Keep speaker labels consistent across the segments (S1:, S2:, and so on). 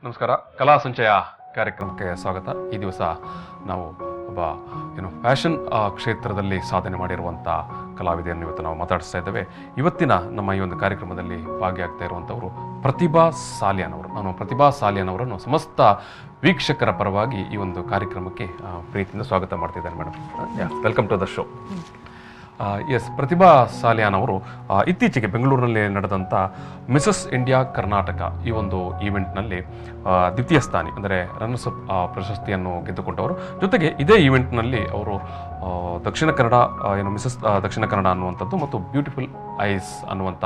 S1: ನಮಸ್ಕಾರ. ಕಲಾ ಸಂಚಯ ಕಾರ್ಯಕ್ರಮಕ್ಕೆ ಸ್ವಾಗತ. ಈ ದಿವಸ ನಾವು ಒಬ್ಬ ಫ್ಯಾಷನ್ ಕ್ಷೇತ್ರದಲ್ಲಿ ಸಾಧನೆ ಮಾಡಿರುವಂಥ ಕಲಾವಿದೆಯನ್ನು ಇವತ್ತು ನಾವು ಮಾತಾಡಿಸ್ತಾ ಇದ್ದೇವೆ. ಇವತ್ತಿನ ನಮ್ಮ ಈ ಒಂದು ಕಾರ್ಯಕ್ರಮದಲ್ಲಿ ಭಾಗಿಯಾಗ್ತಾ ಇರುವಂಥವರು ಪ್ರತಿಭಾ ಸಾಲಿಯಾನ್ ಅವರು. ನಾನು ಪ್ರತಿಭಾ ಸಾಲಿಯಾನ್ ಅವರನ್ನು ಸಮಸ್ತ ವೀಕ್ಷಕರ ಪರವಾಗಿ ಈ ಒಂದು ಕಾರ್ಯಕ್ರಮಕ್ಕೆ ಪ್ರೀತಿಯಿಂದ ಸ್ವಾಗತ ಮಾಡ್ತಿದ್ದೇನೆ madam. Welcome to the show. Yes, Pratibha Saliyan ಅವರು ಇತ್ತೀಚೆಗೆ ಬೆಂಗಳೂರಿನಲ್ಲಿ ನಡೆದಂಥ ಮಿಸಸ್ ಇಂಡಿಯಾ ಕರ್ನಾಟಕ ಈ ಒಂದು ಈವೆಂಟ್ನಲ್ಲಿ ದ್ವಿತೀಯ ಸ್ಥಾನಿ ಅಂದರೆ ರನ್ನರ್ಸ್ ಅಪ್ ಪ್ರಶಸ್ತಿಯನ್ನು ಗೆದ್ದುಕೊಂಡವರು. ಜೊತೆಗೆ ಇದೇ ಈವೆಂಟ್ನಲ್ಲಿ ಅವರು ದಕ್ಷಿಣ ಕನ್ನಡ ಮಿಸಸ್ ದಕ್ಷಿಣ ಕನ್ನಡ ಅನ್ನುವಂಥದ್ದು ಮತ್ತು ಬ್ಯೂಟಿಫುಲ್ ಐಸ್ ಅನ್ನುವಂಥ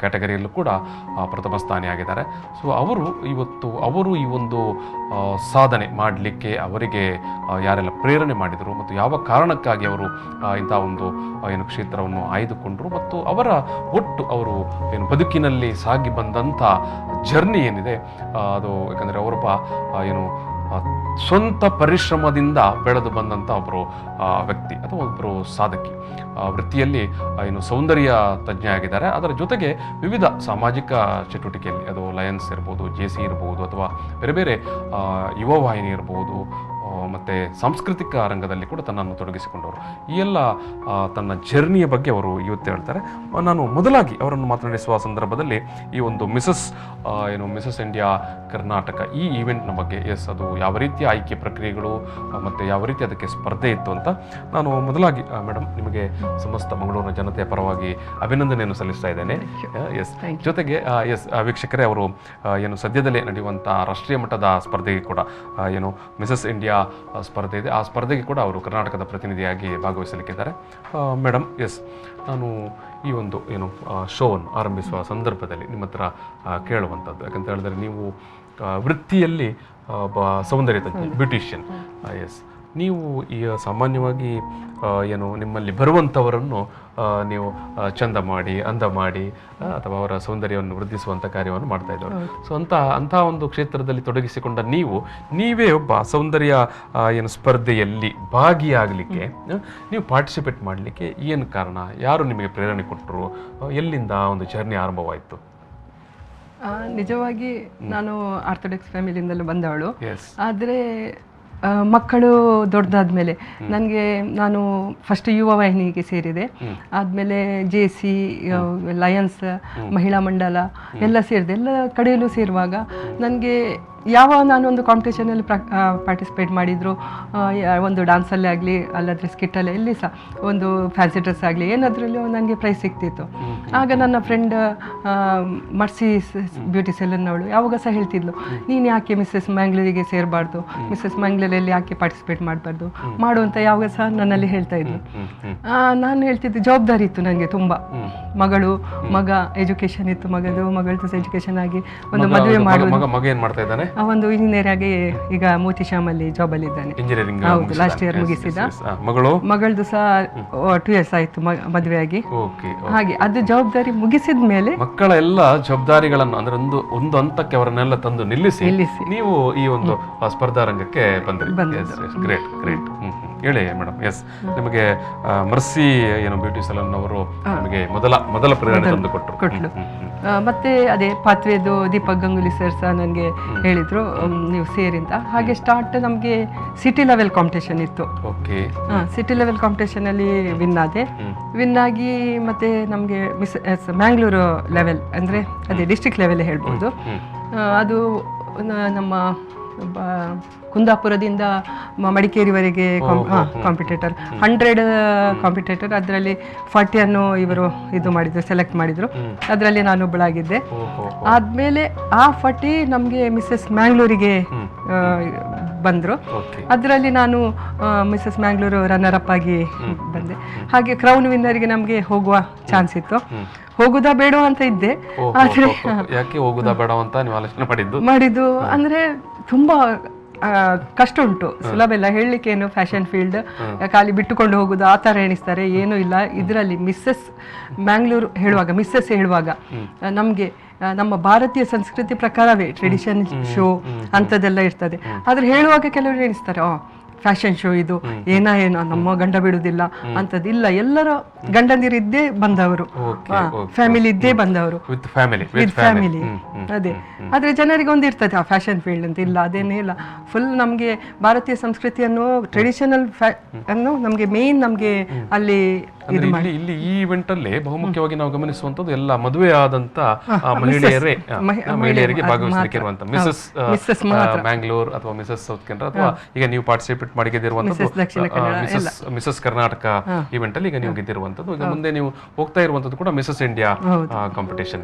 S1: ಕ್ಯಾಟಗರಿಯಲ್ಲೂ ಕೂಡ ಪ್ರಥಮ ಸ್ಥಾನಿಯಾಗಿದ್ದಾರೆ. ಸೊ ಅವರು ಈ ಒಂದು ಸಾಧನೆ ಮಾಡಲಿಕ್ಕೆ ಅವರಿಗೆ ಯಾರೆಲ್ಲ ಪ್ರೇರಣೆ ಮಾಡಿದರು ಮತ್ತು ಯಾವ ಕಾರಣಕ್ಕಾಗಿ ಅವರು ಇಂಥ ಒಂದು ಕ್ಷೇತ್ರವನ್ನು ಆಯ್ದುಕೊಂಡರು ಮತ್ತು ಅವರ ಒಟ್ಟು ಅವರು ಬದುಕಿನಲ್ಲಿ ಸಾಗಿ ಬಂದಂಥ ಜರ್ನಿ ಏನಿದೆ ಅದು, ಯಾಕಂದರೆ ಅವರೊಬ್ಬ ಸ್ವಂತ ಪರಿಶ್ರಮದಿಂದ ಬೆಳೆದು ಬಂದಂಥ ಒಬ್ಬರು ವ್ಯಕ್ತಿ ಅಥವಾ ಒಬ್ಬರು ಸಾಧಕಿ. ವೃತ್ತಿಯಲ್ಲಿ ಸೌಂದರ್ಯ ತಜ್ಞೆ ಆಗಿದ್ದಾರೆ. ಅದರ ಜೊತೆಗೆ ವಿವಿಧ ಸಾಮಾಜಿಕ ಚಟುವಟಿಕೆಯಲ್ಲಿ, ಅದು ಲಯನ್ಸ್ ಇರ್ಬೋದು, JC ಇರ್ಬೋದು, ಅಥವಾ ಬೇರೆ ಬೇರೆ ಯುವವಾಹಿನಿ ಇರ್ಬೋದು, ಮತ್ತು ಸಾಂಸ್ಕೃತಿಕ ರಂಗದಲ್ಲಿ ಕೂಡ ತನ್ನನ್ನು ತೊಡಗಿಸಿಕೊಂಡವರು. ಈ ಎಲ್ಲ ತನ್ನ ಜರ್ನಿಯ ಬಗ್ಗೆ ಅವರು ಇವತ್ತು ಹೇಳ್ತಾರೆ. ನಾನು ಮೊದಲಾಗಿ ಅವರನ್ನು ಮಾತನಾಡಿಸುವ ಸಂದರ್ಭದಲ್ಲಿ ಈ ಒಂದು ಮಿಸಸ್ ಇಂಡಿಯಾ ಕರ್ನಾಟಕ ಈ ಈವೆಂಟ್ನ ಬಗ್ಗೆ, ಅದು ಯಾವ ರೀತಿಯ ಆಯ್ಕೆ ಪ್ರಕ್ರಿಯೆಗಳು ಮತ್ತು ಯಾವ ರೀತಿ ಅದಕ್ಕೆ ಸ್ಪರ್ಧೆ ಇತ್ತು ಅಂತ ನಾನು ಮೊದಲಾಗಿ ಮೇಡಮ್ ನಿಮಗೆ ಸಮಸ್ತ ಮಂಗಳೂರಿನ ಜನತೆಯ ಪರವಾಗಿ ಅಭಿನಂದನೆಯನ್ನು ಸಲ್ಲಿಸ್ತಾ ಇದ್ದೇನೆ. ಜೊತೆಗೆ ವೀಕ್ಷಕರೇ, ಅವರು ಸದ್ಯದಲ್ಲೇ ನಡೆಯುವಂಥ ರಾಷ್ಟ್ರೀಯ ಮಟ್ಟದ ಸ್ಪರ್ಧೆಗೆ ಕೂಡ ಮಿಸಸ್ ಇಂಡಿಯಾ ಸ್ಪರ್ಧೆ ಇದೆ. ಆ ಸ್ಪರ್ಧೆಗೆ ಕೂಡ ಅವರು ಕರ್ನಾಟಕದ ಪ್ರತಿನಿಧಿಯಾಗಿ ಭಾಗವಹಿಸಲಿಕ್ಕಿದ್ದಾರೆ. ಮೇಡಮ್, ನಾನು ಈ ಒಂದು ಶೋವನ್ನು ಆರಂಭಿಸುವ ಸಂದರ್ಭದಲ್ಲಿ ನಿಮ್ಮ ಹತ್ರ ಕೇಳುವಂಥದ್ದು, ಯಾಕಂತ ಹೇಳಿದ್ರೆ ನೀವು ವೃತ್ತಿಯಲ್ಲಿ ಸೌಂದರ್ಯ ತಜ್ಞ, ಬ್ಯೂಟಿಷಿಯನ್. ನೀವು ಈ ಸಾಮಾನ್ಯವಾಗಿ ನಿಮ್ಮಲ್ಲಿ ಬರುವಂಥವರನ್ನು ನೀವು ಚಂದ ಮಾಡಿ, ಅಂದ ಮಾಡಿ, ಅಥವಾ ಅವರ ಸೌಂದರ್ಯವನ್ನು ವೃದ್ಧಿಸುವಂಥ ಕಾರ್ಯವನ್ನು ಮಾಡ್ತಾ ಇದ್ದವರು. ಸೊ ಅಂಥ ಒಂದು ಕ್ಷೇತ್ರದಲ್ಲಿ ತೊಡಗಿಸಿಕೊಂಡ ನೀವೇ ಒಬ್ಬ ಸೌಂದರ್ಯ ಸ್ಪರ್ಧೆಯಲ್ಲಿ ಭಾಗಿಯಾಗಲಿಕ್ಕೆ, ನೀವು ಪಾರ್ಟಿಸಿಪೇಟ್ ಮಾಡಲಿಕ್ಕೆ ಏನು ಕಾರಣ? ಯಾರು ನಿಮಗೆ ಪ್ರೇರಣೆ ಕೊಟ್ಟರು? ಎಲ್ಲಿಂದ ಒಂದು ಜರ್ನಿ ಆರಂಭವಾಯಿತು?
S2: ನಿಜವಾಗಿ ನಾನು ಆರ್ಥೋಡಾಕ್ಸ್ ಫ್ಯಾಮಿಲಿಯಿಂದಲೂ ಬಂದವಳು. ಆದರೆ ಮಕ್ಕಳು ದೊಡ್ಡದಾದ್ಮೇಲೆ ನಾನು ಫಸ್ಟ್ ಯುವ ವಾಹಿನಿಗೆ ಸೇರಿದೆ. ಆದಮೇಲೆ JC, ಲಯನ್ಸ್, ಮಹಿಳಾ ಮಂಡಲ ಎಲ್ಲ ಸೇರಿದೆ. ಎಲ್ಲ ಕಡೆಯಲ್ಲೂ ಸೇರುವಾಗ ನನಗೆ ನಾನೊಂದು ಕಾಂಪಿಟೇಷನಲ್ಲಿ ಪಾರ್ಟಿಸಿಪೇಟ್ ಮಾಡಿದ್ರು, ಒಂದು ಡ್ಯಾನ್ಸಲ್ಲೇ ಆಗಲಿ, ಅಲ್ಲಾದರೆ ಸ್ಕಿಟ್ಟಲ್ಲೇ, ಎಲ್ಲಿ ಸಹ ಒಂದು ಫ್ಯಾನ್ಸಿ ಡ್ರೆಸ್ ಆಗಲಿ, ಏನಾದ್ರಲ್ಲೂ ನನಗೆ ಪ್ರೈಸ್ ಸಿಗ್ತಿತ್ತು. ಆಗ ನನ್ನ ಫ್ರೆಂಡ್ ಮರ್ಸಿ ಬ್ಯೂಟಿ ಸೆಲೂನ್ನವಳು ಯಾವಾಗ ಸಹ ಹೇಳ್ತಿದ್ಲು, ನೀನು ಯಾಕೆ ಮಿಸ್ಸಸ್ ಮ್ಯಾಂಗ್ಳೂರಿಗೆ ಸೇರಬಾರ್ದು, ಮಿಸ್ಸಸ್ ಮ್ಯಾಂಗ್ಳೂರಲ್ಲಿ ಯಾಕೆ ಪಾರ್ಟಿಸಿಪೇಟ್ ಮಾಡಬಾರ್ದು, ಮಾಡುವಂತ ಯಾವಾಗ ಸಹ ನನ್ನಲ್ಲಿ ಹೇಳ್ತಾ ಇದ್ಲು. ನಾನು ಹೇಳ್ತಿದ್ದೆ, ಜವಾಬ್ದಾರಿ ಇತ್ತು ನನಗೆ ತುಂಬ. ಮಗ ಎಜುಕೇಶನ್ ಇತ್ತು, ಮಗಳದ್ದು ಎಜುಕೇಶನ್ ಆಗಿ ಒಂದು ಮದುವೆ ಮಾಡೋದು. ಒಂದು ಇಂಜಿನಿಯರ್ ಆಗಿ ಈಗ ಮೋತಿಶ್ಯಾಮಲ್ಲಿ ಜಾಬ್ ಅಲ್ಲಿ ಇದ್ದಾನೆ. ಹೌದು, ಲಾಸ್ಟ್ ಇಯರ್ ಮುಗಿಸಿದ. ಮಗಳದು ಸಹ 2 years ಆಯ್ತು ಮದುವೆ ಆಗಿ. ಹಾಗೆ ಅದು ಜವಾಬ್ದಾರಿ ಮುಗಿಸಿದ ಮೇಲೆ
S1: ಮಕ್ಕಳ ಎಲ್ಲ ಜವಾಬ್ದಾರಿಗಳನ್ನು ಅಂದ್ರೆ ಒಂದು ಹಂತಕ್ಕೆ ಅವರನ್ನೆಲ್ಲ ತಂದು ನಿಲ್ಲಿಸಿ ನೀವು ಈ ಒಂದು ಸ್ಪರ್ಧಾ ರಂಗಕ್ಕೆ ಬಂದ್ರಿ. Great great. ಹೇಳಿ ಮೇಡಮ್. ನಿಮಗೆ ಮರ್ಸಿ ಬ್ಯೂಟಿ ಸಲೂನ್ ಅವರು ನಿಮಗೆ ಮೊದಲ ಪ್ರೇರಣೆ ತಂದು ಕೊಟ್ಟರು.
S2: ಮತ್ತೆ ಅದೇ ಪಾತ್ವೆದು ದೀಪಕ್ ಗಂಗೂಲಿ ಸರ್ ಸಹ ನನಗೆ ಹೇಳಿದ್ರು, ನೀವು ಸೇರಿ ಅಂತ. ಹಾಗೆ ಸ್ಟಾರ್ಟ್ ನಮಗೆ ಸಿಟಿ ಲೆವೆಲ್ ಕಾಂಪಿಟೇಷನ್ ಇತ್ತು. ಸಿಟಿ ಲೆವೆಲ್ ಕಾಂಪಿಟೇಷನ್ ಅಲ್ಲಿ ವಿನ್ ಆಗಿ ಮತ್ತೆ ನಮಗೆ ಮ್ಯಾಂಗ್ಳೂರು ಲೆವೆಲ್ ಅಂದ್ರೆ ಅದೇ ಡಿಸ್ಟ್ರಿಕ್ಟ್ ಲೆವೆಲ್ ಹೇಳ್ಬೋದು. ಅದು ನಮ್ಮ ಕುಂದಾಪುರದಿಂದ ಮಡಿಕೇರಿವರೆಗೆ ಕಾಂಪಿಟೇಟರ್ 100 ಕಾಂಪಿಟೇಟರ್. ಅದರಲ್ಲಿ 40 ಅನ್ನು ಇವರು ಸೆಲೆಕ್ಟ್ ಮಾಡಿದ್ರು. ಅದರಲ್ಲಿ ನಾನು ಒಬ್ಬಳಾಗಿದ್ದೆ. ಆದ್ಮೇಲೆ ಆ 40 ನಮಗೆ ಮಿಸ್ಸಸ್ ಮ್ಯಾಂಗ್ಳೂರಿಗೆ ಬಂದರು. ಅದರಲ್ಲಿ ನಾನು ಮಿಸ್ಸಸ್ ಮ್ಯಾಂಗ್ಳೂರು ರನ್ನರ್ ಅಪ್ ಆಗಿ ಬಂದೆ. ಹಾಗೆ ಕ್ರೌನ್ ವಿನ್ನರ್ಗೆ ನಮಗೆ ಹೋಗುವ ಚಾನ್ಸ್ ಇತ್ತು. ಹೋಗುದಾ ಬೇಡ ಅಂತ ಇದ್ದೆ. ಆದ್ರೆ
S1: ಯಾಕೆ ಹೋಗುದಾ ಬೇಡ ಅಂತ ನೀವು ಆಲೋಚನೆ
S2: ಮಾಡಿದ್ದು ಅಂದ್ರೆ ತುಂಬಾ ಕಷ್ಟ ಉಂಟು, ಸುಲಭ ಇಲ್ಲ ಹೇಳಲಿಕ್ಕೆ. ಏನು ಫ್ಯಾಷನ್ ಫೀಲ್ಡ್ ಖಾಲಿ ಬಿಟ್ಟುಕೊಂಡು ಹೋಗುದು ಆ ಥರ ಎಣಿಸ್ತಾರೆ, ಏನೂ ಇಲ್ಲ ಇದರಲ್ಲಿ. ಮಿಸ್ಸಸ್ ಮ್ಯಾಂಗ್ಳೂರು ಹೇಳುವಾಗ ನಮಗೆ ನಮ್ಮ ಭಾರತೀಯ ಸಂಸ್ಕೃತಿ ಪ್ರಕಾರವೇ ಟ್ರೆಡಿಷನ್ ಶೋ ಅಂಥದ್ದೆಲ್ಲ ಇರ್ತದೆ. ಆದ್ರೆ ಹೇಳುವಾಗ ಕೆಲವರು ಎಣಿಸ್ತಾರೆ, ಫ್ಯಾಷನ್ ಶೋ ಇದು ಏನೋ ನಮ್ಮ ಗಂಡ ಬಿಡುದಿಲ್ಲ ಅಂತದಿಲ್ಲ, ಎಲ್ಲರ ಗಂಡಂದಿರಿದ್ದೇ ಬಂದವರು, ಫ್ಯಾಮಿಲಿ ಇದ್ದೇ ಬಂದವರು, ವಿತ್ ಫ್ಯಾಮಿಲಿ. ಅದೇ ಆದ್ರೆ ಜನರಿಗೆ ಒಂದು ಇರ್ತದೆ ಆ ಫ್ಯಾಷನ್ ಫೀಲ್ಡ್ ಅಂತ, ಇಲ್ಲ ಅದೇನೇ ಇಲ್ಲ. ಫುಲ್ ನಮ್ಗೆ ಭಾರತೀಯ ಸಂಸ್ಕೃತಿಯನ್ನು ಟ್ರೆಡಿಷನಲ್ ಅನ್ನು ನಮ್ಗೆ ಮೇನ್ ನಮ್ಗೆ ಅಲ್ಲಿ
S1: ಇಲ್ಲಿ ಈ ಇವೆಂಟ್ ಅಲ್ಲಿ ಬಹುಮುಖ್ಯವಾಗಿ ನಾವು ಗಮನಿಸುವಂತದ್ದು ಎಲ್ಲ ಮದುವೆ ಆದಂತ ಮಹಿಳೆಯರಿಗೆ ಭಾಗವಹಿಸಲಿಕ್ಕೆ ಇರುವಂತ ಮಿಸಸ್ ಮ್ಯಾಂಗ್ಳೂರ್ ಅಥವಾ ಮಿಸಸ್ ಸೌತ್ ಕೆನರಾ ಅಥವಾ ಈಗ ನೀವು ಪಾರ್ಟಿಸಿಪೇಟ್ ಮಾಡಿ ಗೆದ್ದಿರುವಂತದ್ದು ಮಿಸಸ್ ಕರ್ನಾಟಕ ಇವೆಂಟ್ ಅಲ್ಲಿ ಈಗ ನೀವು ಗೆದ್ದಿರುವಂತದ್ದು. ಈಗ ಮುಂದೆ ನೀವು ಹೋಗ್ತಾ ಇರುವಂತದ್ದು ಕೂಡ ಮಿಸಸ್ ಇಂಡಿಯಾ ಕಾಂಪಿಟೇಷನ್.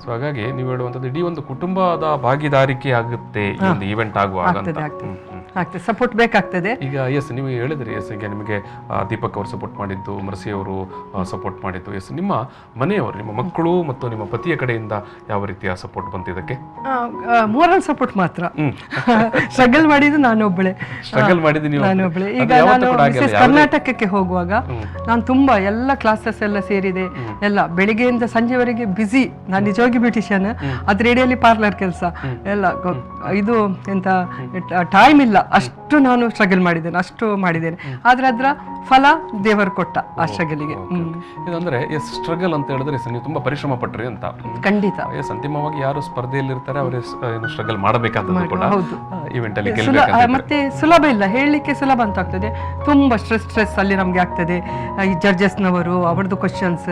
S1: ಸೊ ಹಾಗಾಗಿ ನೀವು ಹೇಳುವಂತದ್ದು ಇಡೀ ಒಂದು ಕುಟುಂಬದ ಭಾಗಿದಾರಿಕೆ ಆಗುತ್ತೆ ಈ ಒಂದು ಇವೆಂಟ್ ಆಗುವಾಗ ಅಂತ.
S2: ಸಪೋರ್ಟ್ ಬೇಕಾಗ್ತದೆ.
S1: ಈಗ ಎಸ್ ನೀವು ಹೇಳಿದ್ರಿ, ಎಸ್ ಈಗ ನಿಮಗೆ ದೀಪಕ್ ಅವರು ಸಪೋರ್ಟ್ ಮಾಡಿದ್ದು, ಮರ್ಸಿ ಅವರು ಸಪೋರ್ಟ್ ಮಾಡಿದ್ದು, ಎಸ್ ನಿಮ್ಮ ಮನೆಯವರು, ನಿಮ್ಮ ಮಕ್ಕಳು ಮತ್ತು ನಿಮ್ಮ ಪತಿಯ ಕಡೆಯಿಂದ ಯಾವ ರೀತಿಯ ಸಪೋರ್ಟ್ ಬಂತಿದ್ದಕ್ಕೆ?
S2: ಮೋರಲ್ ಸಪೋರ್ಟ್ ಮಾತ್ರ. ಸ್ಟ್ರಗಲ್ ಮಾಡಿದ್ದು ನಾನೊಬ್ಬಳೆ. ನಾನೊಬ್ಬಳೆ. ಈಗ ನಾನು ಕರ್ನಾಟಕಕ್ಕೆ ಹೋಗುವಾಗ ನಾನು ತುಂಬಾ ಎಲ್ಲ ಕ್ಲಾಸಸ್ ಎಲ್ಲ ಸೇರಿದೆ, ಎಲ್ಲ ಬೆಳಿಗ್ಗೆಯಿಂದ ಸಂಜೆವರೆಗೆ ಬ್ಯುಸಿ. ನಾನು ನಿಜವಾಗಿ ಬ್ಯೂಟಿಷಿಯನ್, ಅದ್ ರೇಡಿಯೋಲಿ ಪಾರ್ಲರ್ ಕೆಲಸ ಎಲ್ಲ, ಇದು ಎಂತ ಟೈಮ್ ಇಲ್ಲ, ಅಷ್ಟು ನಾನು ಸ್ಟ್ರಗಲ್ ಮಾಡಿದ್ದೇನೆ, ಅಷ್ಟು ಮಾಡಿದ್ದೇನೆ. ಆದ್ರೆ ಅದರ ಫಲ ದೇವರು ಕೊಟ್ಟ ಆ ಸ್ಟ್ರಗಲಿಗೆ.
S1: ಇದಂದ್ರೆ ಎಸ್ ಸ್ಟ್ರಗಲ್ ಅಂತ ಹೇಳಿದ್ರೆ ನೀವು ತುಂಬಾ ಪರಿಶ್ರಮ ಪಟ್ರಿ ಅಂತ.
S2: ಖಂಡಿತ.
S1: ಎಸ್ ಅಂತಿಮವಾಗಿ ಯಾರು ಸ್ಪರ್ಧೆಯಲ್ಲಿ ಇರ್ತಾರೆ ಅವರೇ ಸ್ಟ್ರಗಲ್ ಮಾಡಬೇಕಾದದ್ದು ಕೂಡ ಇವೆಂಟ್ ಅಲ್ಲಿ.
S2: ಮತ್ತೆ ಸುಲಭ ಇಲ್ಲ, ಹೇಳಲಿಕ್ಕೆ ಸುಲಭ ಅಂತ ಆಗ್ತದೆ, ತುಂಬಾ ಸ್ಟ್ರೆಸ್ ಅಲ್ಲಿ ನಮ್ಗೆ ಆಗ್ತದೆ. ಈ ಜಡ್ಜಸ್ನವರು ಅವ್ರದ್ದು ಕ್ವಶನ್ಸ್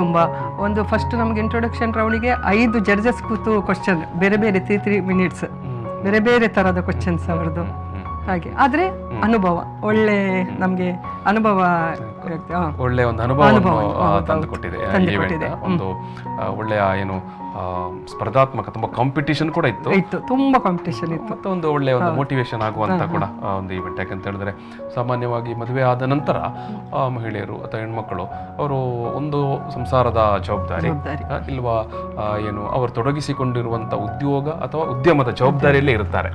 S2: ತುಂಬಾ, ಒಂದು ಫಸ್ಟ್ ನಮ್ಗೆ ಇಂಟ್ರೊಡಕ್ಷನ್ ರೌಂಡಿಗೆ 5 ಜಡ್ಜಸ್ ಕೂತು ಕ್ವಶನ್, ಬೇರೆ ಬೇರೆ 3 ಮಿನಿಟ್ಸ್, ಬೇರೆ ಬೇರೆ ತರದ ಕ್ವಶನ್ಸ್ ಅವರದ್ದು. ಹಾಗೆ ಆದ್ರೆ ಅನುಭವ, ಒಳ್ಳೆ ನಮ್ಗೆ ಅನುಭವ,
S1: ಒಳ್ಳೆ ಒಂದು ಅನುಭವ ತಂದು ಕೊಟ್ಟಿದೆ. ಒಂದು ಒಳ್ಳೆಯ ಏನು ಸ್ಪರ್ಧಾತ್ಮಕ ತುಂಬಾ ಕಾಂಪಿಟಿಷನ್ ಕೂಡ ಇತ್ತು,
S2: ತುಂಬಾ ಕಾಂಪಿಟಿಷನ್ ಇತ್ತು.
S1: ಮತ್ತೆ ಒಂದು ಒಳ್ಳೆಯ ಒಂದು ಮೋಟಿವೇಶನ್ ಆಗುವಂತ ಕೂಡ ಒಂದು ಇವೆಂಟ್. ಯಾಕಂತ ಹೇಳಿದ್ರೆ ಸಾಮಾನ್ಯವಾಗಿ ಮದುವೆ ಆದ ನಂತರ ಮಹಿಳೆಯರು ಅಥವಾ ಹೆಣ್ಮಕ್ಕಳು ಅವರು ಒಂದು ಸಂಸಾರದ ಜವಾಬ್ದಾರಿ ಇಲ್ವಾ ಏನು ಅವರು ತೊಡಗಿಸಿಕೊಂಡಿರುವಂತ ಉದ್ಯೋಗ ಅಥವಾ ಉದ್ಯಮದ ಜವಾಬ್ದಾರಿಯಲ್ಲೇ ಇರ್ತಾರೆ.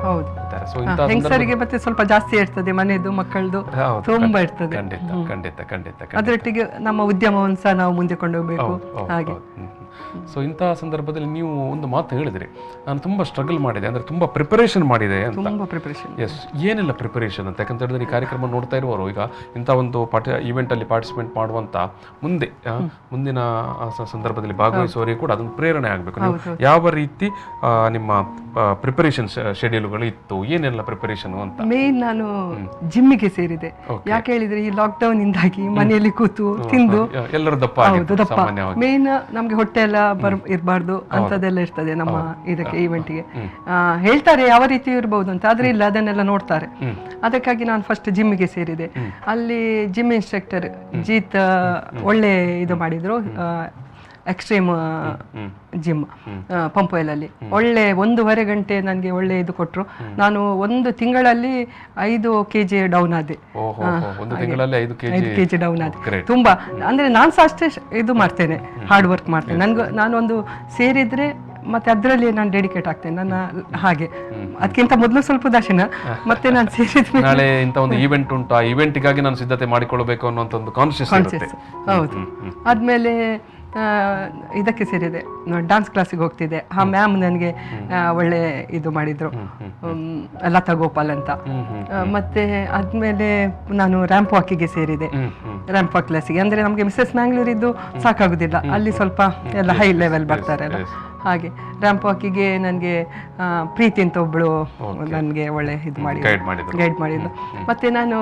S2: ಸೊ ಹೆಂಗಸರಿಗೆ ಮತ್ತೆ ಸ್ವಲ್ಪ ಜಾಸ್ತಿ ಇರ್ತದೆ, ಮನೆದು ಮಕ್ಕಳದು ತುಂಬಾ ಇರ್ತದೆ.
S1: ಖಂಡಿತ ಖಂಡಿತ ಖಂಡಿತ.
S2: ಅದರೊಟ್ಟಿಗೆ ನಮ್ಮ ಉದ್ಯಮವನ್ನು ಸಹ ನಾವು ಮುಂದೆ ಕೊಂಡೋಗ್ಬೇಕು. ಹಾಗೆ
S1: ಸೊ ಇಂತಹ ಸಂದರ್ಭದಲ್ಲಿ ನೀವು ಒಂದು ಮಾತು ಹೇಳಿದ್ರಿ, ನಾನು ತುಂಬಾ ಸ್ಟ್ರಗಲ್ ಮಾಡಿದೆ, ಅಂದ್ರೆ ತುಂಬಾ ಪ್ರಿಪರೇಷನ್ ಮಾಡಿದೆ ಅಂತ. ಎಸ್, ಏನೆಲ್ಲ ಪ್ರಿಪರೇಷನ್ ಅಂತ? ಯಾಕಂತ ಹೇಳಿದ್ರೆ ಈ ಕಾರ್ಯಕ್ರಮ ನೋಡ್ತಾ ಇರುವವರು ಈಗ ಇಂಥ ಒಂದು ಇವೆಂಟ್ ಅಲ್ಲಿ ಪಾರ್ಟಿಸಿಪೇಟ್ ಮಾಡುವಂತ ಮುಂದಿನ ಸಂದರ್ಭದಲ್ಲಿ ಭಾಗವಹಿಸುವವರಿಗೆ ಕೂಡ ಅದೊಂದು ಪ್ರೇರಣೆ ಆಗಬೇಕು. ನೀವು ಯಾವ ರೀತಿ ನಿಮ್ಮ ಪ್ರಿಪರೇಷನ್ ಶೆಡ್ಯೂಲ್ಗಳು ಇತ್ತು, ಏನೆಲ್ಲ ಪ್ರಿಪರೇಷನ್ ಅಂತ?
S2: ಮೇನ್ ನಾನು ಜಿಮ್ಮಿಗೆ ಸೇರಿದೆ. ಯಾಕೆ ಹೇಳಿದ್ರೆ ಈ ಲಾಕ್ಡೌನ್ ಇಂದಾಗಿ ಮನೆಯಲ್ಲಿ ಕೂತು ತಿಂದು
S1: ಎಲ್ಲರೂ ದಪ್ಪ.
S2: ಮೇನ್ ನಮ್ಗೆ ಹೊಟ್ಟೆ ಎಲ್ಲ ಇರಬಾರ್ದು ಅಂತದೆಲ್ಲ ಇರ್ತದೆ ನಮ್ಮ ಇದಕ್ಕೆ ಈವೆಂಟ್ಗೆ. ಹೇಳ್ತಾರೆ ಯಾವ ರೀತಿ ಇರಬಹುದು ಅಂತ, ಆದ್ರೆ ಇಲ್ಲ, ಅದನ್ನೆಲ್ಲ ನೋಡ್ತಾರೆ. ಅದಕ್ಕಾಗಿ ನಾನು ಫಸ್ಟ್ ಜಿಮ್ಮಿಗೆ ಸೇರಿದೆ. ಅಲ್ಲಿ ಜಿಮ್ ಇನ್ಸ್ಟ್ರಕ್ಟರ್ ಜೀತ್ ಒಳ್ಳೆ ಇದು ಮಾಡಿದ್ರು, ಎಕ್ಸ್ಟ್ರೀಮ್ ಜಿಮ್ ಪಂಪೋಯಲ್ಲಿ ಒಳ್ಳೆ 1.5 ಗಂಟೆ ನನಗೆ ಒಳ್ಳೆ ಇದು ಕೊಟ್ಟರು. ನಾನು 1 ತಿಂಗಳಲ್ಲಿ 5 kg ಡೌನ್ ಆದೆ. 5 kg ಡೌನ್ ಆದೆ. ತುಂಬಾ ಅಂದ್ರೆ ನಾನು ಸಹ ಅಷ್ಟೇ ಇದು ಮಾಡ್ತೇನೆ, ಹಾರ್ಡ್ ವರ್ಕ್ ಮಾಡ್ತೇನೆ. ನಾನೊಂದು ಸೇರಿದ್ರೆ ಮತ್ತೆ ಅದರಲ್ಲಿ ನಾನು ಡೆಡಿಕೇಟ್ ಆಗ್ತೇನೆ. ನನ್ನ ಹಾಗೆ ಅದಕ್ಕಿಂತ ಮೊದಲು ಸ್ವಲ್ಪ ಉದಾಸೀನ, ಮತ್ತೆ ನಾನು ಸೇರಿದ
S1: ನಾಳೆ ಇಂಥ ಒಂದು ಈವೆಂಟ್ ಉಂಟು, ಆ ಈವೆಂಟ್ಗಾಗಿ ನಾನು ಸಿದ್ಧತೆ ಮಾಡಿಕೊಳ್ಳಬೇಕು ಅನ್ನೋಂಥ ಒಂದು ಕಾನ್ಶಿಯಸ್.
S2: ಹೌದು. ಆದ್ಮೇಲೆ ಇದಕ್ಕೆ ಸೇರಿದೆ, ಡಾನ್ಸ್ ಕ್ಲಾಸಿಗೆ ಹೋಗ್ತಿದ್ದೆ. ಆ ಮ್ಯಾಮ್ ನನಗೆ ಒಳ್ಳೆ ಇದು ಮಾಡಿದ್ರು, ಲತಾ ಗೋಪಾಲ್ ಅಂತ. ಮತ್ತೆ ಆದ್ಮೇಲೆ ನಾನು ರ್ಯಾಂಪ್ ವಾಕಿಗೆ ಸೇರಿದೆ, ರ್ಯಾಂಪ್ ವಾಕ್ ಕ್ಲಾಸಿಗೆ. ಅಂದ್ರೆ ನಮ್ಗೆ ಮಿಸಸ್ ಮ್ಯಾಂಗ್ಳೂರ್ ಇದ್ದು ಸಾಕಾಗುದಿಲ್ಲ, ಅಲ್ಲಿ ಸ್ವಲ್ಪ ಎಲ್ಲ ಹೈ ಲೆವೆಲ್ ಬರ್ತಾರೆ ಅಲ್ಲ. ಹಾಗೆ ರ್ಯಾಂಪ್ ವಾಕಿಗೆ ನನಗೆ ಪ್ರೀತಿ ಅಂತ ಒಬ್ಳು ನನಗೆ ಒಳ್ಳೆ ಇದು ಮಾಡಿ ಗೈಡ್ ಮಾಡಿದ್ದು. ಮತ್ತೆ ನಾನು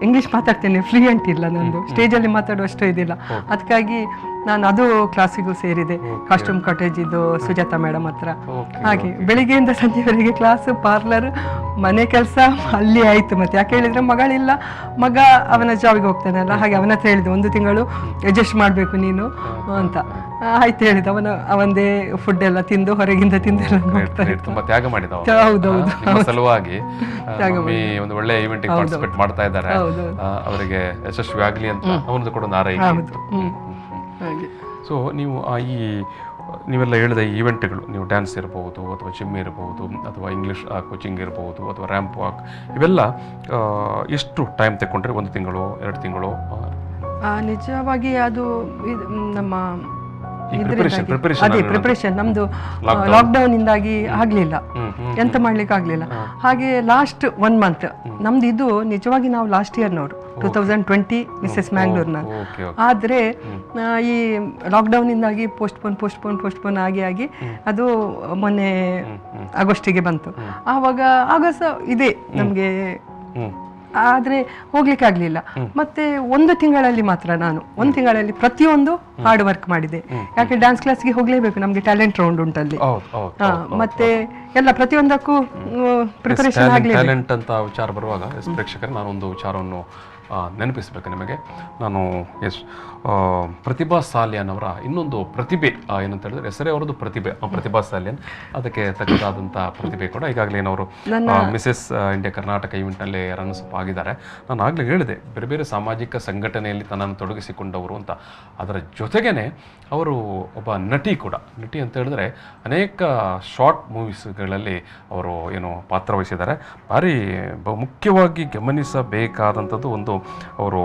S2: ಇಂಗ್ಲಿಷ್ ಮಾತಾಡ್ತೇನೆ, ಫ್ಲೂಯೆಂಟ್ ಇಲ್ಲ ನಂದು, ಸ್ಟೇಜಲ್ಲಿ ಮಾತಾಡುವಷ್ಟು ಇದಿಲ್ಲ. ಅದಕ್ಕಾಗಿ ನಾನು ಅದು ಕ್ಲಾಸಿಗೂ ಸೇರಿದೆ, ಕಾಸ್ಟ್ಯೂಮ್ ಕಾಟೇಜ್ ಇದ್ದು ಸುಜಾತಾ ಮೇಡಮ್ ಹತ್ರ. ಹಾಗೆ ಬೆಳಿಗ್ಗೆಯಿಂದ ಸಂಜೆವರೆಗೆ ಕ್ಲಾಸ್, ಪಾರ್ಲರ್, ಮನೆ ಕೆಲಸ ಅಲ್ಲಿ ಆಯ್ತು. ಮತ್ತೆ ಯಾಕೆ ಹೇಳಿದ್ರೆ ಮಗಳಿಲ್ಲ, ಮಗ ಅವನ ಜಾಬಿಗೆ ಹೋಗ್ತಾನಲ್ಲ, ಹಾಗೆ ಅವನ ಹತ್ರ ಹೇಳಿದೆ 1 ತಿಂಗಳು ಅಡ್ಜಸ್ಟ್ ಮಾಡಬೇಕು ನೀನು ಅಂತ. ಆಯ್ತು ಹೇಳಿದ, ಅವಂದೇ ಫುಡ್ ಎಲ್ಲ ತಿಂದು ಹೊರಗಿಂದ ತಿಂದೆಲ್ಲ ನೋಡ್ತಾರೆ.
S1: ತುಂಬಾ ತ್ಯಾಗ ಮಾಡಿದ.
S2: ಹೌದೌದು,
S1: ಸಲುವಾಗಿ ಒಂದು ಒಳ್ಳೆ ಈವೆಂಟ್ ಪಾರ್ಟಿಸಿಪೇಟ್ ಮಾಡ್ತಾ ಇದ್ದಾರೆ. ಅವರಿಗೆ ಯಶಸ್ವಿ ಆಗ್ಲಿ ಅಂತ ಅವನದು ಕೂಡ ಹಾರೈಕೆ. ಸೊ ನೀವು ನೀವೆಲ್ಲ ಹೇಳಿದ ಈ ಈವೆಂಟ್ಗಳು, ನೀವು ಡ್ಯಾನ್ಸ್ ಇರಬಹುದು ಅಥವಾ ಜಿಮ್ ಇರಬಹುದು ಅಥವಾ ಇಂಗ್ಲೀಷ್ ಕೋಚಿಂಗ್ ಇರಬಹುದು ಅಥವಾ ರ್ಯಾಂಪ್ ವಾಕ್, ಇವೆಲ್ಲ ಎಷ್ಟು ಟೈಮ್ ತಗೊಂಡ್ರೆ? 1 ತಿಂಗಳು 2 ತಿಂಗಳು?
S2: ನಿಜವಾಗಿ ಅದು ನಮ್ಮ ಅದೇ ಪ್ರಿಪರೇಷನ್ ನಮ್ದು ಲಾಕ್ಡೌನ್ ಇಂದಾಗಿ ಆಗ್ಲಿಲ್ಲ, ಎಂತ ಮಾಡ್ಲಿಕ್ಕೆ ಆಗ್ಲಿಲ್ಲ. ಹಾಗೆ ಲಾಸ್ಟ್ 1 ಮಂತ್ ನಮ್ದು ಇದು ನಿಜವಾಗಿ ನಾವು ಲಾಸ್ಟ್ ಇಯರ್ನವರು 2020 ಮಿಸ್ಸೆಸ್ ಮ್ಯಾಂಗ್ಳೂರ್ನಲ್ಲಿ. ಆದರೆ ಈ ಲಾಕ್ಡೌನ್ ಇಂದಾಗಿ ಪೋಸ್ಟ್ಪೋನ್ ಆಗಿ ಅದು ಮೊನ್ನೆ ಆಗಸ್ಟಿಗೆ ಬಂತು. ಆವಾಗ ಆಗಸ ಇದೆ ನಮಗೆ, ಆದರೆ ಹೋಗ್ಲಿಕ್ಕೆ ಆಗಲಿಲ್ಲ. ಮತ್ತೆ 1 ತಿಂಗಳಲ್ಲಿ ಮಾತ್ರ ನಾನು 1 ತಿಂಗಳಲ್ಲಿ ಪ್ರತಿಯೊಂದು ಹಾರ್ಡ್ ವರ್ಕ್ ಮಾಡಿದೆ. ಯಾಕೆ ಡ್ಯಾನ್ಸ್ ಕ್ಲಾಸ್ಗೆ ಹೋಗಲೇಬೇಕು, ನಮಗೆ ಟ್ಯಾಲೆಂಟ್ ರೌಂಡ್ ಉಂಟಲ್ಲಿ. ಮತ್ತೆ ಎಲ್ಲ ಪ್ರತಿಯೊಂದಕ್ಕೂ ಪ್ರಿಪರೇಷನ್ ಆಗಲೇಬೇಕು.
S1: ಟ್ಯಾಲೆಂಟ್ ಅಂತ ವಿಚಾರ ಬರುವಾಗ ಪ್ರೇಕ್ಷಕರು ನಾನೊಂದು ವಿಚಾರವನ್ನು ನೆನಪಿಸಬೇಕು ನಿಮಗೆ. ನಾನು ಪ್ರತಿಭಾ ಸಾಲಿಯನ್ ಅವರ ಇನ್ನೊಂದು ಪ್ರತಿಭೆ ಏನಂತ ಹೇಳಿದ್ರೆ, ಹೆಸರೇ ಅವರದ್ದು ಪ್ರತಿಭೆ, ಪ್ರತಿಭಾ ಸಾಲಿಯನ್. ಅದಕ್ಕೆ ತಕ್ಕದಾದಂಥ ಪ್ರತಿಭೆ ಕೂಡ ಈಗಾಗಲೇ ಅವರು ಮಿಸೆಸ್ ಇಂಡಿಯಾ ಕರ್ನಾಟಕ ಈವೆಂಟ್ನಲ್ಲಿ ರನ್ನರ್ಸ್ ಅಪ್ ಆಗಿದ್ದಾರೆ. ನಾನು ಆಗಲೇ ಹೇಳಿದೆ, ಬೇರೆ ಬೇರೆ ಸಾಮಾಜಿಕ ಸಂಘಟನೆಯಲ್ಲಿ ತನ್ನನ್ನು ತೊಡಗಿಸಿಕೊಂಡವರು ಅಂತ. ಅದರ ಜೊತೆಗೇ ಅವರು ಒಬ್ಬ ನಟಿ ಕೂಡ. ನಟಿ ಅಂತ ಹೇಳಿದ್ರೆ ಅನೇಕ ಶಾರ್ಟ್ ಮೂವೀಸ್ಗಳಲ್ಲಿ ಅವರು ಪಾತ್ರ ವಹಿಸಿದ್ದಾರೆ. ಭಾರಿ ಮುಖ್ಯವಾಗಿ ಗಮನಿಸಬೇಕಾದಂಥದ್ದು ಒಂದು, ಅವರು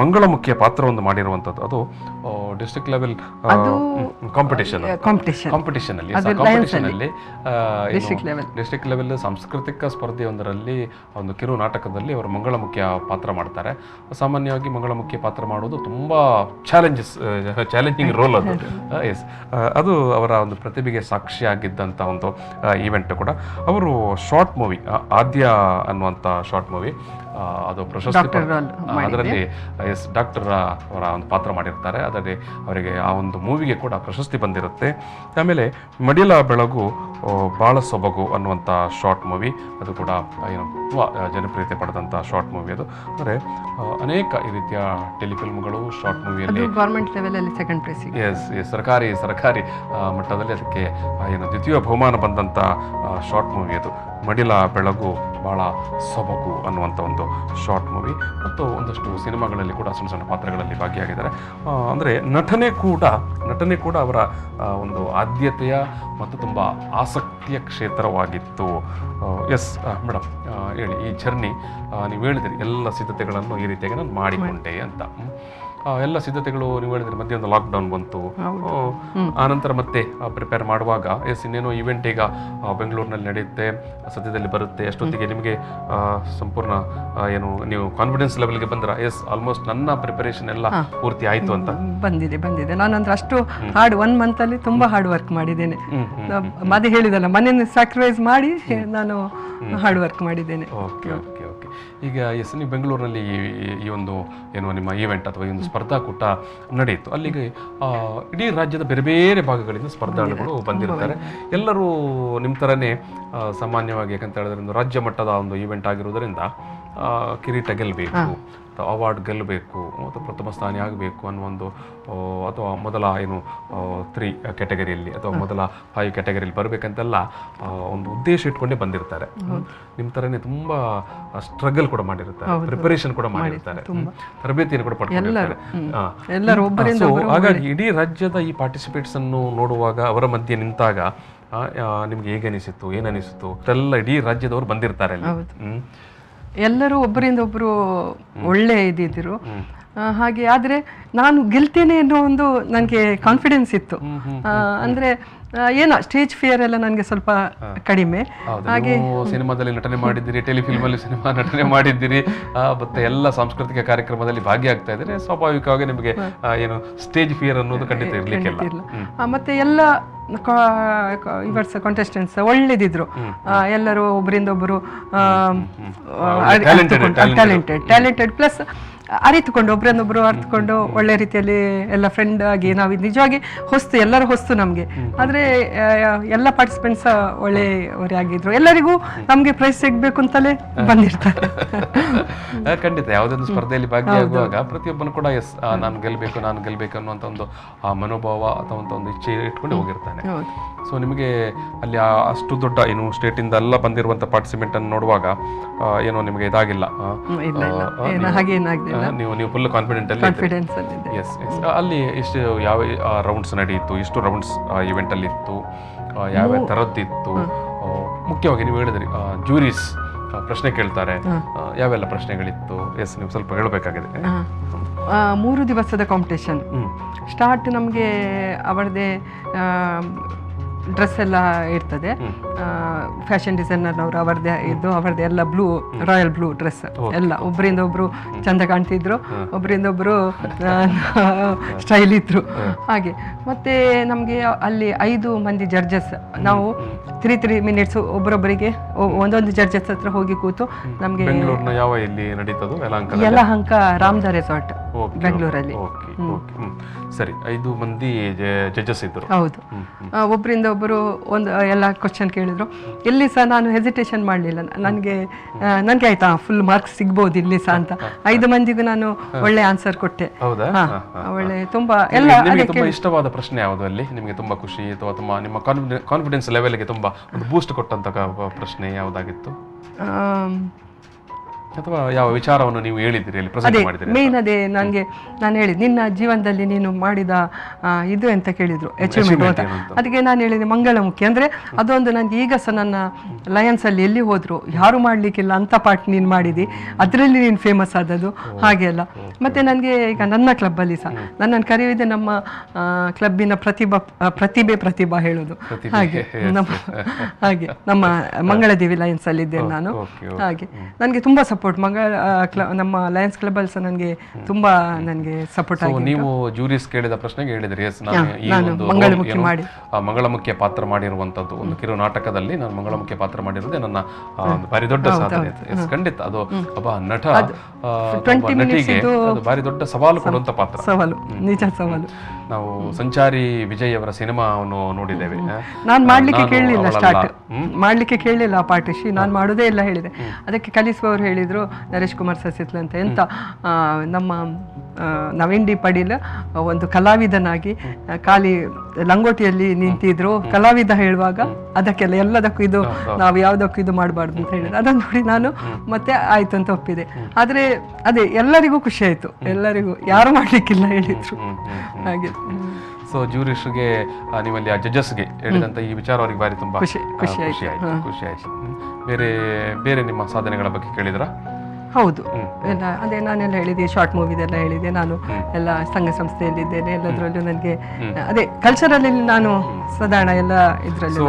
S1: ಮಂಗಳಮುಖಿಯ ಪಾತ್ರವನ್ನು ಮಾಡಿರುವಂಥದ್ದು. ಅದು ಡಿಸ್ಟ್ರಿಕ್ಟ್ ಲೆವೆಲ್ ಕಾಂಪಿಟೇಷನ್ ಅಲ್ಲಿ ಡಿಸ್ಟ್ರಿಕ್ಟ್ ಲೆವೆಲ್ ಸಾಂಸ್ಕೃತಿಕ ಸ್ಪರ್ಧೆಯೊಂದರಲ್ಲಿ ಒಂದು ಕಿರು ನಾಟಕದಲ್ಲಿ ಅವರು ಮಂಗಳಮುಖಿಯ ಪಾತ್ರ ಮಾಡ್ತಾರೆ. ಸಾಮಾನ್ಯವಾಗಿ ಮಂಗಳಮುಖಿಯ ಪಾತ್ರ ಮಾಡೋದು ತುಂಬಾ ಚಾಲೆಂಜಿಂಗ್ ರೋಲ್ ಅದು. ಎಸ್, ಅದು ಅವರ ಒಂದು ಪ್ರತಿಭೆಗೆ ಸಾಕ್ಷಿಯಾಗಿದ್ದಂಥ ಒಂದು ಈವೆಂಟ್ ಕೂಡ. ಅವರು ಶಾರ್ಟ್ ಮೂವಿ ಆದ್ಯ ಅನ್ನುವಂಥ ಶಾರ್ಟ್ ಮೂವಿ, ಅದು ಪ್ರಶಸ್ತಿ, ಅದರಲ್ಲಿ ಡಾಕ್ಟರ್ ಅವರ ಒಂದು ಪಾತ್ರ ಮಾಡಿರ್ತಾರೆ. ಅದರಲ್ಲಿ ಅವರಿಗೆ ಆ ಒಂದು ಮೂವಿಗೆ ಕೂಡ ಪ್ರಶಸ್ತಿ ಬಂದಿರುತ್ತೆ. ಆಮೇಲೆ ಮಡಿಲ ಬೆಳಗು ಬಾಳ ಸೊಬಗು ಅನ್ನುವಂಥ ಶಾರ್ಟ್ ಮೂವಿ, ಅದು ಕೂಡ ತುಂಬ ಜನಪ್ರಿಯತೆ ಪಡೆದಂಥ ಶಾರ್ಟ್ ಮೂವಿ ಅದು. ಅಂದರೆ ಅನೇಕ ಈ ರೀತಿಯ ಟೆಲಿಫಿಲ್ಮ್ಗಳು ಶಾರ್ಟ್ ಮೂವಿಯಲ್ಲಿ
S2: ಗೌರ್ಮೆಂಟ್ ಲೆವೆಲಲ್ಲಿ ಸೆಕೆಂಡ್ ಪ್ರೈಸ್,
S1: ಸರ್ಕಾರಿ ಮಟ್ಟದಲ್ಲಿ ಅದಕ್ಕೆ ದ್ವಿತೀಯ ಬಹುಮಾನ ಬಂದಂಥ ಶಾರ್ಟ್ ಮೂವಿ ಅದು ಮಡಿಲ ಬೆಳಗು ಭಾಳ ಸೊಬಗು ಅನ್ನುವಂಥ ಒಂದು ಶಾರ್ಟ್ ಮೂವಿ. ಮತ್ತು ಒಂದಷ್ಟು ಸಿನಿಮಾಗಳಲ್ಲಿ ಕೂಡ ಸಣ್ಣ ಸಣ್ಣ ಪಾತ್ರಗಳಲ್ಲಿ ಭಾಗಿಯಾಗಿದ್ದಾರೆ. ಅಂದರೆ ನಟನೆ ಕೂಡ ಅವರ ಒಂದು ಆದ್ಯತೆಯ ಮತ್ತು ತುಂಬ ಆಸಕ್ತಿಯ ಕ್ಷೇತ್ರವಾಗಿತ್ತು. ಎಸ್ ಮೇಡಮ್, ಹೇಳಿ, ಈ ಜರ್ನಿ ನೀವು ಹೇಳಿದಿರಿ ಎಲ್ಲ ಸಿದ್ಧತೆಗಳನ್ನು ಈ ರೀತಿಯಾಗಿ ನಾನು ಮಾಡಿಕೊಂಡೆ ಅಂತ. ಎಲ್ಲ ಸಿದ್ಧತೆಗಳು ನೀವು ಹೇಳಿದ್ರೆ ಮಧ್ಯೆ ಒಂದು ಲಾಕ್ಡೌನ್ ಬಂತು, ಆನಂತರ ಮತ್ತೆ ಪ್ರಿಪೇರ್ ಮಾಡುವಾಗ ಇನ್ನೇನೋ ಇವೆಂಟ್ ಈಗ ಬೆಂಗಳೂರಿನಲ್ಲಿ ನಡೆಯುತ್ತೆ, ಸದ್ಯದಲ್ಲಿ ಬರುತ್ತೆ, ಅಷ್ಟೊತ್ತಿಗೆ ನಿಮಗೆ ಸಂಪೂರ್ಣ ನೀವು ಕಾನ್ಫಿಡೆನ್ಸ್ ಲೆವೆಲ್ಗೆ ಬಂದ್ರ? ಆಲ್ಮೋಸ್ಟ್ ನನ್ನ ಪ್ರಿಪರೇಷನ್ ಎಲ್ಲ ಪೂರ್ತಿ ಆಯ್ತು ಅಂತ
S2: ಬಂದಿದೆ. ನಾನಂದ್ರೆ ಅಷ್ಟು ಹಾರ್ಡ್ 1 ಮಂತ್ ಅಲ್ಲಿ ತುಂಬಾ ಹಾರ್ಡ್ ವರ್ಕ್ ಮಾಡಿದ್ದೇನೆ. ಅದೇ ಹೇಳಿದಲ್ಲ, ಮನೆಯನ್ನು ಸ್ಯಾಕ್ರಿಫೈಸ್ ಮಾಡಿ ನಾನು ಹಾರ್ಡ್ ವರ್ಕ್ ಮಾಡಿದ್ದೇನೆ.
S1: ಈಗ ನೀವು ಬೆಂಗಳೂರಿನಲ್ಲಿ ಈ ಒಂದು ನಿಮ್ಮ ಈವೆಂಟ್ ಅಥವಾ ಈ ಒಂದು ಸ್ಪರ್ಧಾಕೂಟ ನಡೆಯಿತು. ಅಲ್ಲಿಗೆ ಇಡೀ ರಾಜ್ಯದ ಬೇರೆ ಬೇರೆ ಭಾಗಗಳಿಂದ ಸ್ಪರ್ಧಾಳುಗಳು ಬಂದಿರ್ತಾರೆ. ಎಲ್ಲರೂ ನಿಮ್ಮ ಥರನೇ ಸಾಮಾನ್ಯವಾಗಿ, ಯಾಕಂತ ಹೇಳಿದ್ರೆ ಒಂದು ರಾಜ್ಯ ಮಟ್ಟದ ಒಂದು ಈವೆಂಟ್ ಆಗಿರೋದ್ರಿಂದ ಕಿರೀಟ ಗೆಲ್ಲಬೇಕು, ಅವಾರ್ಡ್ ಗೆಲ್ಲಬೇಕು ಮತ್ತು ಪ್ರಥಮ ಸ್ಥಾನ ಆಗಬೇಕು ಅನ್ನೋ ಒಂದು, ಅಥವಾ ಮೊದಲ 3 ಕ್ಯಾಟಗರಿಯಲ್ಲಿ ಅಥವಾ ಮೊದಲ 5 ಕ್ಯಾಟಗರಿಯಲ್ಲಿ ಬರಬೇಕಂತೆಲ್ಲ ಒಂದು ಉದ್ದೇಶ ಇಟ್ಕೊಂಡೇ ಬಂದಿರ್ತಾರೆ. ನಿಮ್ಮ ಥರನೇ ತುಂಬ ಸ್ಟ್ರಗಲ್ ಕೂಡ ಮಾಡಿರ್ತಾರೆ, ಪ್ರಿಪರೇಷನ್ ಕೂಡ ಮಾಡಿರ್ತಾರೆ, ತರಬೇತಿಯನ್ನು ಕೂಡ ಪಡ್ಕೊಂಡಿರ್ತಾರೆ. ಹಾಗಾಗಿ ಇಡೀ ರಾಜ್ಯದ ಈ ಪಾರ್ಟಿಸಿಪೇಟ್ಸ್ ಅನ್ನು ನೋಡುವಾಗ, ಅವರ ಮಧ್ಯೆ ನಿಂತಾಗ ನಿಮ್ಗೆ ಹೇಗೆ ಅನಿಸಿತ್ತು, ಏನನಿಸಿತು? ಎಲ್ಲ ಇಡೀ ರಾಜ್ಯದವರು ಬಂದಿರ್ತಾರೆ ಅಲ್ಲಿ.
S2: ಎಲ್ಲರೂ ಒಬ್ಬರಿಂದ ಒಬ್ಬರು ಒಳ್ಳೆ ಇದ್ದಿದ್ರು. ಹಾಗೆ ಆದರೆ ನಾನು ಗೆಲ್ತೇನೆ ಅನ್ನೋ ಒಂದು ನನಗೆ ಕಾನ್ಫಿಡೆನ್ಸ್ ಇತ್ತು. ಅಂದರೆ ಏನೋ ಸ್ಟೇಜ್ ಫಿಯರ್ ಎಲ್ಲ ನನಗೆ ಸ್ವಲ್ಪ ಕಡಿಮೆ.
S1: ಹಾಗೆ ಸಿನಿಮಾದಲ್ಲಿ ನಟನೆ ಮಾಡಿದ್ದೀರಿ, ಟೆಲಿಫಿಲ್ಮಲ್ಲಿ ಸಿನಿಮಾ ನಟನೆ ಮಾಡಿದ್ದೀರಿ, ಮತ್ತೆ ಎಲ್ಲ ಸಾಂಸ್ಕೃತಿಕ ಕಾರ್ಯಕ್ರಮದಲ್ಲಿ ಭಾಗಿಯಾಗ್ತಾ ಇದ್ದಾರೆ. ಸ್ವಾಭಾವಿಕವಾಗಿ ನಿಮಗೆ ಸ್ಟೇಜ್ ಫಿಯರ್ ಅನ್ನೋದು ಖಂಡಿತ ಇರಲಿಕ್ಕಿಲ್ಲ.
S2: ಮತ್ತೆ ಎಲ್ಲ ಇವರ್ಸ್ ಕಾಂಟೆಸ್ಟೆಂಟ್ಸ್ ಒಳ್ಳೆದಿದ್ರು. ಎಲ್ಲರೂ ಒಬ್ಬರಿಂದ ಒಬ್ಬರು ಟ್ಯಾಲೆಂಟೆಡ್ ಪ್ಲಸ್ ಅರಿತುಕೊಂಡು, ಒಬ್ಬರನ್ನೊಬ್ಬರು ಅರಿತುಕೊಂಡು ಒಳ್ಳೆ ರೀತಿಯಲ್ಲಿ ಎಲ್ಲ ಫ್ರೆಂಡ್ ಆಗಿ ನಾವು ನಿಜವಾಗಿ ಎಲ್ಲರೂ ಹೊಸ್ತು ನಮಗೆ. ಆದರೆ ಎಲ್ಲ ಪಾರ್ಟಿಸಿಪೆಂಟ್ಸ್ ಒಳ್ಳೆಯವರೇ ಆಗಿದ್ರು. ಎಲ್ಲರಿಗೂ ನಮಗೆ ಪ್ರೈಸ್ ಸಿಗಬೇಕು ಅಂತಲೇ ಬಂದಿರ್ತಾರೆ.
S1: ಖಂಡಿತ ಯಾವುದೊಂದು ಸ್ಪರ್ಧೆಯಲ್ಲಿ ಭಾಗಿಯಾಗುವಾಗ ಪ್ರತಿಯೊಬ್ಬನು ಕೂಡ ನಾನು ಗೆಲ್ಲಬೇಕು ಅನ್ನುವಂಥ ಒಂದು ಮನೋಭಾವ ಅಥವಾ ಒಂದು ಇಚ್ಛೆ ಇಟ್ಕೊಂಡು ಹೋಗಿರ್ತಾನೆ. ಸೊ ನಿಮಗೆ ಅಲ್ಲಿ ಅಷ್ಟು ದೊಡ್ಡ ಸ್ಟೇಟಿಂದ ಎಲ್ಲ ಬಂದಿರುವಂಥ ಪಾರ್ಟಿಸಿಪೆಂಟ್ ಅನ್ನು ನೋಡುವಾಗ ನಿಮಗೆ ಇದಾಗಿಲ್ಲ, ನೀವು ಫುಲ್ ಕಾನ್ಫಿಡೆಂಟ್ ಅಲ್ಲಿ. ಅಲ್ಲಿ ಎಷ್ಟು ಯಾವ ರೌಂಡ್ಸ್ ನಡೆಯಿತು, ಎಷ್ಟು ರೌಂಡ್ಸ್ ಇವೆಂಟ್ ಅಲ್ಲಿ ಇತ್ತು, ಯಾವ ಥರದ್ದಿತ್ತು? ಮುಖ್ಯವಾಗಿ ನೀವು ಹೇಳಿದ್ರಿ ಜೂರೀಸ್ ಪ್ರಶ್ನೆ ಕೇಳ್ತಾರೆ, ಯಾವೆಲ್ಲ ಪ್ರಶ್ನೆಗಳಿತ್ತು? ನೀವು ಸ್ವಲ್ಪ ಹೇಳಬೇಕಾಗಿದೆ.
S2: 3 ದಿವಸದ ಕಾಂಪಿಟೇಷನ್. ಸ್ಟಾರ್ಟ್ ನಮಗೆ ಅವರದೇ ಡ್ರೆಸ್ ಎಲ್ಲ ಇರ್ತದೆ, ಫ್ಯಾಷನ್ ಡಿಸೈನರ್ನವರು ಅವರದೇ ಇದ್ದು ಅವರದೇ ಎಲ್ಲ ಬ್ಲೂ, ರಾಯಲ್ ಬ್ಲೂ ಡ್ರೆಸ್ ಎಲ್ಲ. ಒಬ್ಬರಿಂದ ಒಬ್ರು ಚಂದ ಕಾಣ್ತಿದ್ರು, ಒಬ್ಬರಿಂದ ಒಬ್ರು ಸ್ಟೈಲ್ ಇದ್ರು ಹಾಗೆ. ಮತ್ತೆ ನಮಗೆ ಅಲ್ಲಿ 5 ಮಂದಿ ಜಡ್ಜಸ್, ನಾವು 3 ಮಿನಿಟ್ಸ್ ಒಬ್ಬರೊಬ್ಬರಿಗೆ ಒಂದೊಂದು ಜಡ್ಜಸ್ ಹತ್ರ ಹೋಗಿ ಕೂತು ನಮಗೆ ಯಲಹಂಕ ರಾಮದ ರೆಸಾರ್ಟ್ ಬೆಂಗಳೂರಲ್ಲಿ.
S1: ಸರಿ, 5 ಮಂದಿ ಜಡ್ಜಸ್ ಇದ್ರು.
S2: ಹೌದು, ಒಬ್ಬರಿಂದ ಒಬ್ಬರು ಒಂದು ಎಲ್ಲ ಕ್ವಶನ್ ಕೇಳಿದ್ರು. ಇಲ್ಲಿ ಸಹ ನಾನು ಹೆಸಿಟೇಷನ್ ಮಾಡಲಿಲ್ಲ, ನನಗೆ ಆಯ್ತಾ ಫುಲ್ ಮಾರ್ಕ್ಸ್ ಸಿಗ್ಬೋದು ಇಲ್ಲಿ ಸಹ ಅಂತ. 5 ಮಂದಿಗೂ ನಾನು ಒಳ್ಳೆ ಆನ್ಸರ್ ಕೊಟ್ಟೆ. ಒಳ್ಳೆ ತುಂಬಾ ಎಲ್ಲ.
S1: ತುಂಬಾ ಇಷ್ಟವಾದ ಪ್ರಶ್ನೆ ಯಾವುದು ಅಲ್ಲಿ ನಿಮಗೆ? ತುಂಬಾ ಖುಷಿ ಅಥವಾ ನಿಮ್ಮ ಕಾನ್ಫಿಡೆನ್ಸ್ ಲೆವೆಲ್ಗೆ ತುಂಬಾ ಒಂದು ಬೂಸ್ಟ್ ಕೊಟ್ಟಂತ ಪ್ರಶ್ನೆ ಯಾವುದಾಗಿತ್ತು? ಅಥವಾ ಯಾವ ವಿಚಾರವನ್ನು ನೀವು ಹೇಳಿದಿರಿ ಅಲ್ಲಿ ಪ್ರೆಸೆಂಟ್ ಮಾಡಿದಿರಿ?
S2: ಮೇನ್ ಅದೇ ನಾನು ಹೇಳಿದ್, ನಿನ್ನ ಜೀವನದಲ್ಲಿ ನೀನು ಮಾಡಿದ ಇದು ಅಂತ ಕೇಳಿದ್ರು, ಅಚೀವ್ಮೆಂಟ್ ಅಂತ. ಅದಕ್ಕೆ ನಾನು ಹೇಳಿದೆ ಮಂಗಳಮುಖಿ. ಅಂದ್ರೆ ಅದೊಂದು ನನಗೆ ಈಗ ಸಹ ನನ್ನ ಲಯನ್ಸ್ ಅಲ್ಲಿ ಎಲ್ಲಿ ಹೋದ್ರು ಯಾರು ಮಾಡ್ಲಿಕ್ಕಿಲ್ಲ ಅಂತ ಪಾರ್ಟ್ ನೀನು ಮಾಡಿದಿ, ಅದರಲ್ಲಿ ನೀನು ಫೇಮಸ್ ಆದದ್ದು ಹಾಗೆ ಎಲ್ಲ. ಮತ್ತೆ ನನಗೆ ಈಗ ನನ್ನ ಕ್ಲಬ್ಬಲ್ಲಿ ಸಹ ನನ್ನನ್ನು ಕರೆಯುವುದೇ ನಮ್ಮ ಕ್ಲಬ್ಬಿನ ಪ್ರತಿಭಾ ಹೇಳೋದು ಹಾಗೆ ನಮ್ಮ ಮಂಗಳದೇವಿ ಲಯನ್ಸ್ ಅಲ್ಲಿ ಇದ್ದೇನೆ ನಾನು. ಹಾಗೆ ನನಗೆ ತುಂಬಾ ಸಪೋರ್ಟ್ ನಮ್ಮ ಲಯನ್ಸ್ ಕ್ಲಬ್ ಅಲ್ಲಿ ಸಹ ನನಗೆ ತುಂಬಾ ಸಪೋರ್ಟ್ ಆಗಿದೆ.
S1: ನೀವು ಜೂರೀಸ್ ಕೇಳಿದ ಪ್ರಶ್ನೆಗೆ ಹೇಳಿದ್ರಿ, ಮಂಗಳಮುಖಿಯ ಪಾತ್ರ ಮಾಡಿರುವಂತದ್ದು ಒಂದು ಕಿರು ನಾಟಕದಲ್ಲಿ ನಾನು ಮಂಗಳಮುಖಿಯ ಪಾತ್ರ ಮಾಡಿರುವುದೇ ನನ್ನ ಭಾರಿ ದೊಡ್ಡ ಸಾಧನೆ. ಖಂಡಿತ ಅದು ಒಬ್ಬ ನಟ, ನಟಿಗೆ ಅದು ಭಾರಿ ದೊಡ್ಡ ಸವಾಲು ಕೊಡುವಂತ ಪಾತ್ರ.
S2: ಸವಾಲು, ನಿಜ ಸವಾಲು.
S1: ನಾವು ಸಂಚಾರಿ ವಿಜಯ್ ಅವರ ಸಿನಿಮಾವನ್ನು ನೋಡಿದ್ದೇವೆ.
S2: ನಾನು ಮಾಡ್ಲಿಕ್ಕೆ ಕೇಳಲಿಲ್ಲ ಆ ಪಾಠಶಿ, ನಾನು ಮಾಡೋದೇ ಇಲ್ಲ ಹೇಳಿದೆ. ಅದಕ್ಕೆ ಕಲಿಸುವವರು ಹೇಳಿದ್ರು ನರೇಶ್ ಕುಮಾರ್ ಸಸಿತ್ಲ ಅಂತ, ಎಂತ ನಮ್ಮ ನವೀನ್ ಡಿ ಪಡೀಲ್ ಒಂದು ಕಲಾವಿದನಾಗಿ ಖಾಲಿ ಲಂಗೋಟಿಯಲ್ಲಿ ನಿಂತಿದ್ರು, ಕಲಾವಿದ ಹೇಳುವಾಗ ಅದಕ್ಕೆಲ್ಲ ಎಲ್ಲದಕ್ಕೂ ಇದು ನಾವು ಯಾವುದಕ್ಕೂ ಇದು ಮಾಡಬಾರ್ದು ಅಂತ ಹೇಳಿದ್ರು. ಅದನ್ನು ನೋಡಿ ನಾನು ಮತ್ತೆ ಆಯ್ತು ಅಂತ ಒಪ್ಪಿದೆ. ಆದ್ರೆ ಅದೇ ಎಲ್ಲರಿಗೂ ಖುಷಿ ಆಯ್ತು, ಎಲ್ಲರಿಗೂ ಯಾರು ಮಾಡ್ಲಿಕ್ಕಿಲ್ಲ ಹೇಳಿದ್ರು ಹಾಗೆ.
S1: ಸೊ ಜೂರಿಸ್ಗೆ ನಿಮ್ಮಲ್ಲಿ ಆ ಜಡ್ಜಸ್ಗೆ ಹೇಳಿದಂತ ಈ ವಿಚಾರ ಅವರಿಗೆ ಬಾರಿ ತುಂಬಾ ಖುಷಿ ಆಯ್ತು. ಬೇರೆ ನಿಮ್ಮ ಸಾಧನೆಗಳ ಬಗ್ಗೆ ಕೇಳಿದ್ರ?
S2: ಹೌದು, ಎಲ್ಲ ಅದೇ ನಾನೆಲ್ಲ ಹೇಳಿದೆ, ಶಾರ್ಟ್ ಮೂವಿದೆಲ್ಲ ಹೇಳಿದೆ. ನಾನು ಎಲ್ಲ ಸಂಘ ಸಂಸ್ಥೆಯಲ್ಲಿದ್ದೇನೆ, ಎಲ್ಲದರಲ್ಲೂ ನನಗೆ ಅದೇ ಕಲ್ಚರಲ್ಲಿ ನಾನು ಸಾಧಾರಣ ಎಲ್ಲ ಇದರಲ್ಲಿ.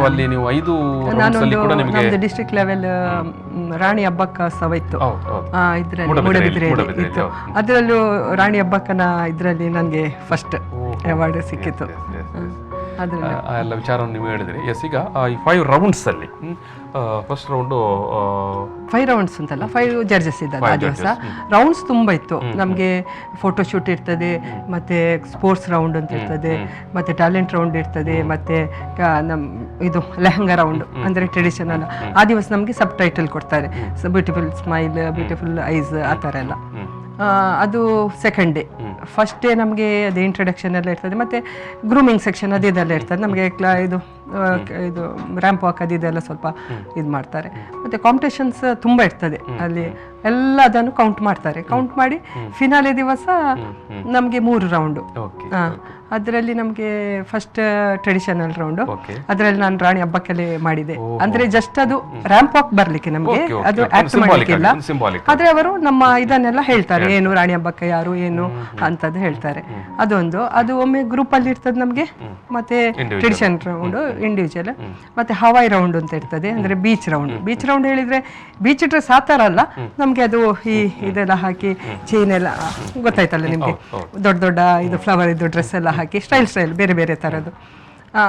S2: ನಮ್ದು ಡಿಸ್ಟ್ರಿಕ್ಟ್ ಲೆವೆಲ್ ರಾಣಿ ಹಬ್ಬಕ್ಕ ಸವೈತು ಇದ್ರಲ್ಲಿ ಮೂಡಬಿದ್ರೆಯಲ್ಲಿ ಇತ್ತು. ಅದರಲ್ಲೂ ರಾಣಿ ಹಬ್ಬಕ್ಕನ ಇದರಲ್ಲಿ ನನಗೆ ಫಸ್ಟ್ ಅವಾರ್ಡ್ ಸಿಕ್ಕಿತ್ತು.
S1: ಎಲ್ಲ ವಿಚಾರವನ್ನು ನೀವು ಹೇಳಿದ್ರಿ. ಈಗ ಈ 5 ರೌಂಡ್ಸ್ ಅಲ್ಲಿ ಫಸ್ಟ್ ರೌಂಡು
S2: 5 ರೌಂಡ್ಸ್ ಅಂತಲ್ಲ, 5 ಜಡ್ಜಸ್ ಇದ್ದಾರೆ ಆ ದಿವಸ. ರೌಂಡ್ಸ್ ತುಂಬಾ ಇತ್ತು ನಮಗೆ. ಫೋಟೋ ಶೂಟ್ ಇರ್ತದೆ, ಮತ್ತೆ ಸ್ಪೋರ್ಟ್ಸ್ ರೌಂಡ್ ಅಂತ ಇರ್ತದೆ, ಮತ್ತೆ ಟ್ಯಾಲೆಂಟ್ ರೌಂಡ್ ಇರ್ತದೆ, ಮತ್ತೆ ಇದು ಲೆಹಂಗಾ ರೌಂಡ್ ಅಂದ್ರೆ ಟ್ರೆಡಿಷನಲ್. ಆ ದಿವಸ ನಮಗೆ ಸಬ್ ಟೈಟಲ್ ಕೊಡ್ತಾರೆ, ಬ್ಯೂಟಿಫುಲ್ ಸ್ಮೈಲ್, ಬ್ಯೂಟಿಫುಲ್ ಐಸ್, ಆ ಥರ ಎಲ್ಲ. ಅದು ಸೆಕೆಂಡ್ ಡೇ. ಫಸ್ಟ್ ಡೇ ನಮಗೆ ಅದೇ ಇಂಟ್ರಡಕ್ಷನ್ ಎಲ್ಲ ಇರ್ತದೆ, ಮತ್ತೆ ಗ್ರೂಮಿಂಗ್ ಸೆಕ್ಷನ್ ಅದೆಲ್ಲ ಇರ್ತದೆ ನಮಗೆ. ಇದು ರ್ಯಾಂಪ್ ವಾಕ್ ಅದೆಲ್ಲ ಸ್ವಲ್ಪ ಇದು ಮಾಡ್ತಾರೆ. ಮತ್ತೆ ಕಾಂಪಿಟೇಷನ್ಸ್ ತುಂಬ ಇರ್ತದೆ ಅಲ್ಲಿ, ಎಲ್ಲ ಅದನ್ನು ಕೌಂಟ್ ಮಾಡ್ತಾರೆ. ಕೌಂಟ್ ಮಾಡಿ ಫಿನಾಲೆ ದಿವಸ ನಮಗೆ 3 ರೌಂಡು. ಅದರಲ್ಲಿ ನಮಗೆ ಫಸ್ಟ್ ಟ್ರೆಡಿಷನಲ್ ರೌಂಡು, ಅದರಲ್ಲಿ ನಾನು ರಾಣಿ ಹಬ್ಬಕ್ಕಲ್ಲೇ ಮಾಡಿದೆ. ಅಂದ್ರೆ ಜಸ್ಟ್ ಅದು ರ್ಯಾಂಪ್ ವಾಕ್ ಬರ್ಲಿಕ್ಕೆ ನಮಗೆ, ಅದು ಆಕ್ಟ್ ಮಾಡ್ಲಿಕ್ಕಿಲ್ಲ. ಆದ್ರೆ ಅವರು ನಮ್ಮ ಇದನ್ನೆಲ್ಲ ಹೇಳ್ತಾರೆ, ಏನು ರಾಣಿ ಹಬ್ಬಕ್ಕ ಯಾರು ಏನು ಅಂತದ್ದು ಹೇಳ್ತಾರೆ. ಅದೊಂದು, ಅದು ಒಮ್ಮೆ ಗ್ರೂಪ್ ಅಲ್ಲಿ ಇರ್ತದೆ ನಮಗೆ. ಮತ್ತೆ ಟ್ರೆಡಿಷನ್ ರೌಂಡ್ ಇಂಡಿವಿಜುವಲ್, ಮತ್ತೆ ಹವಾಯಿ ರೌಂಡ್ ಅಂತ ಇರ್ತದೆ, ಅಂದ್ರೆ ಬೀಚ್ ರೌಂಡ್ ಹೇಳಿದ್ರೆ ಬೀಚ್ ಡ್ರೆಸ್ ಆ ಥರ ಅಲ್ಲ ನಮ್ಗೆ, ಅದು ಈ ಇದೆಲ್ಲ ಹಾಕಿ ಚೈನ್ ಎಲ್ಲ ಗೊತ್ತಾಯ್ತಲ್ಲ ನಿಮ್ಗೆ, ದೊಡ್ಡ ದೊಡ್ಡ ಇದು ಫ್ಲವರ್ ಇದು ಡ್ರೆಸ್ ಎಲ್ಲ ಹಾಕಿ ಸ್ಟೈಲ್ ಬೇರೆ ಬೇರೆ ಥರದ್ದು.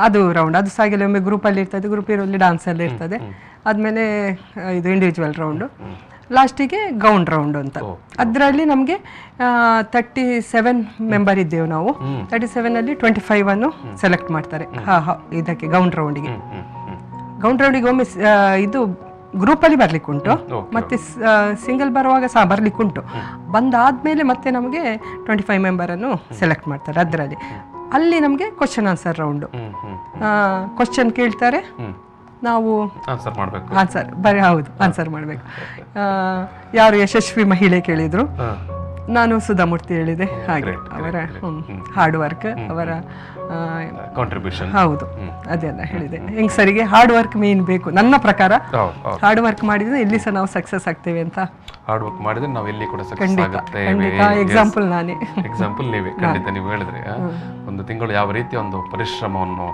S2: ಅದು ರೌಂಡ್, ಅದು ಸಾಗಿಲ್ಲ ಒಮ್ಮೆ ಗ್ರೂಪಲ್ಲಿ ಇರ್ತದೆ, ಗ್ರೂಪ್ ಇರೋಲ್ಲಿ ಡಾನ್ಸ್ ಎಲ್ಲ ಇರ್ತದೆ. ಆದಮೇಲೆ ಇದು ಇಂಡಿವಿಜುವಲ್ ರೌಂಡು, ಲಾಸ್ಟಿಗೆ ಗೌನ್ ರೌಂಡ್ ಅಂತ. ಅದರಲ್ಲಿ ನಮಗೆ 37 ಮೆಂಬರ್ ಇದ್ದೇವೆ ನಾವು. 37 25 ಅನ್ನು ಸೆಲೆಕ್ಟ್ ಮಾಡ್ತಾರೆ ಇದಕ್ಕೆ ಗೌನ್ ರೌಂಡಿಗೆ. ಒಮ್ಮೆ ಇದು ಗ್ರೂಪಲ್ಲಿ ಬರ್ಲಿಕ್ಕುಂಟು, ಮತ್ತೆ ಸಿಂಗಲ್ ಬರುವಾಗ ಸಹ ಬರ್ಲಿಕ್ಕುಂಟು. ಬಂದಾದ್ಮೇಲೆ ಮತ್ತೆ ನಮಗೆ 25 ಮೆಂಬರನ್ನು ಸೆಲೆಕ್ಟ್ ಮಾಡ್ತಾರೆ. ಅದರಲ್ಲಿ ಅಲ್ಲಿ ನಮಗೆ ಕ್ವಶನ್ ಆನ್ಸರ್ ರೌಂಡು. ಕ್ವಶನ್ ಕೇಳ್ತಾರೆ, ನಾವು ಆನ್ಸರ್ ಮಾಡಬೇಕು. ಯಾರು ಯಶಸ್ವಿ ಮಹಿಳೆ ಕೇಳಿದ್ರು, ನಾನು ಸುಧಾಮೂರ್ತಿ ಹೇಳಿದೆ ಹಾಗೆ ಅವರ ಹಾರ್ಡ್ ವರ್ಕ್ ಅವರ
S1: ಕಾಂಟ್ರಿಬ್ಯೂಷನ್
S2: ಹೌದು ಅದೆಲ್ಲ ಹೇಳಿದೆ. ಹೆಂಗಸರಿಗೆ ಹಾರ್ಡ್ ವರ್ಕ್ ಮೇನ್ ಬೇಕು ನನ್ನ ಪ್ರಕಾರ. ಹಾರ್ಡ್ ವರ್ಕ್ ಮಾಡಿದ್ರೆ ಎಲ್ಲಿ ಸಹ ನಾವು ಸಕ್ಸಸ್ ಆಗ್ತೇವೆ ಅಂತ.
S1: ಹಾರ್ಡ್ ವರ್ಕ್ ಮಾಡಿದ್ರೆ ನಾವು ಎಲ್ಲಿ ಕೂಡ ಸಕ್ಸಸ್ ಆಗುತ್ತೇವೆ.
S2: ಎಕ್ಸಾಂಪಲ್ ನಾನೇ,
S1: ಎಕ್ಸಾಂಪಲ್ ನೀವೇ. ಖಂಡಿತ ನೀವು ಹೇಳಿದ್ರೆ ಒಂದು ತಿಂಗಳು ಯಾವ ರೀತಿ ಒಂದು ಪರಿಶ್ರಮವನ್ನು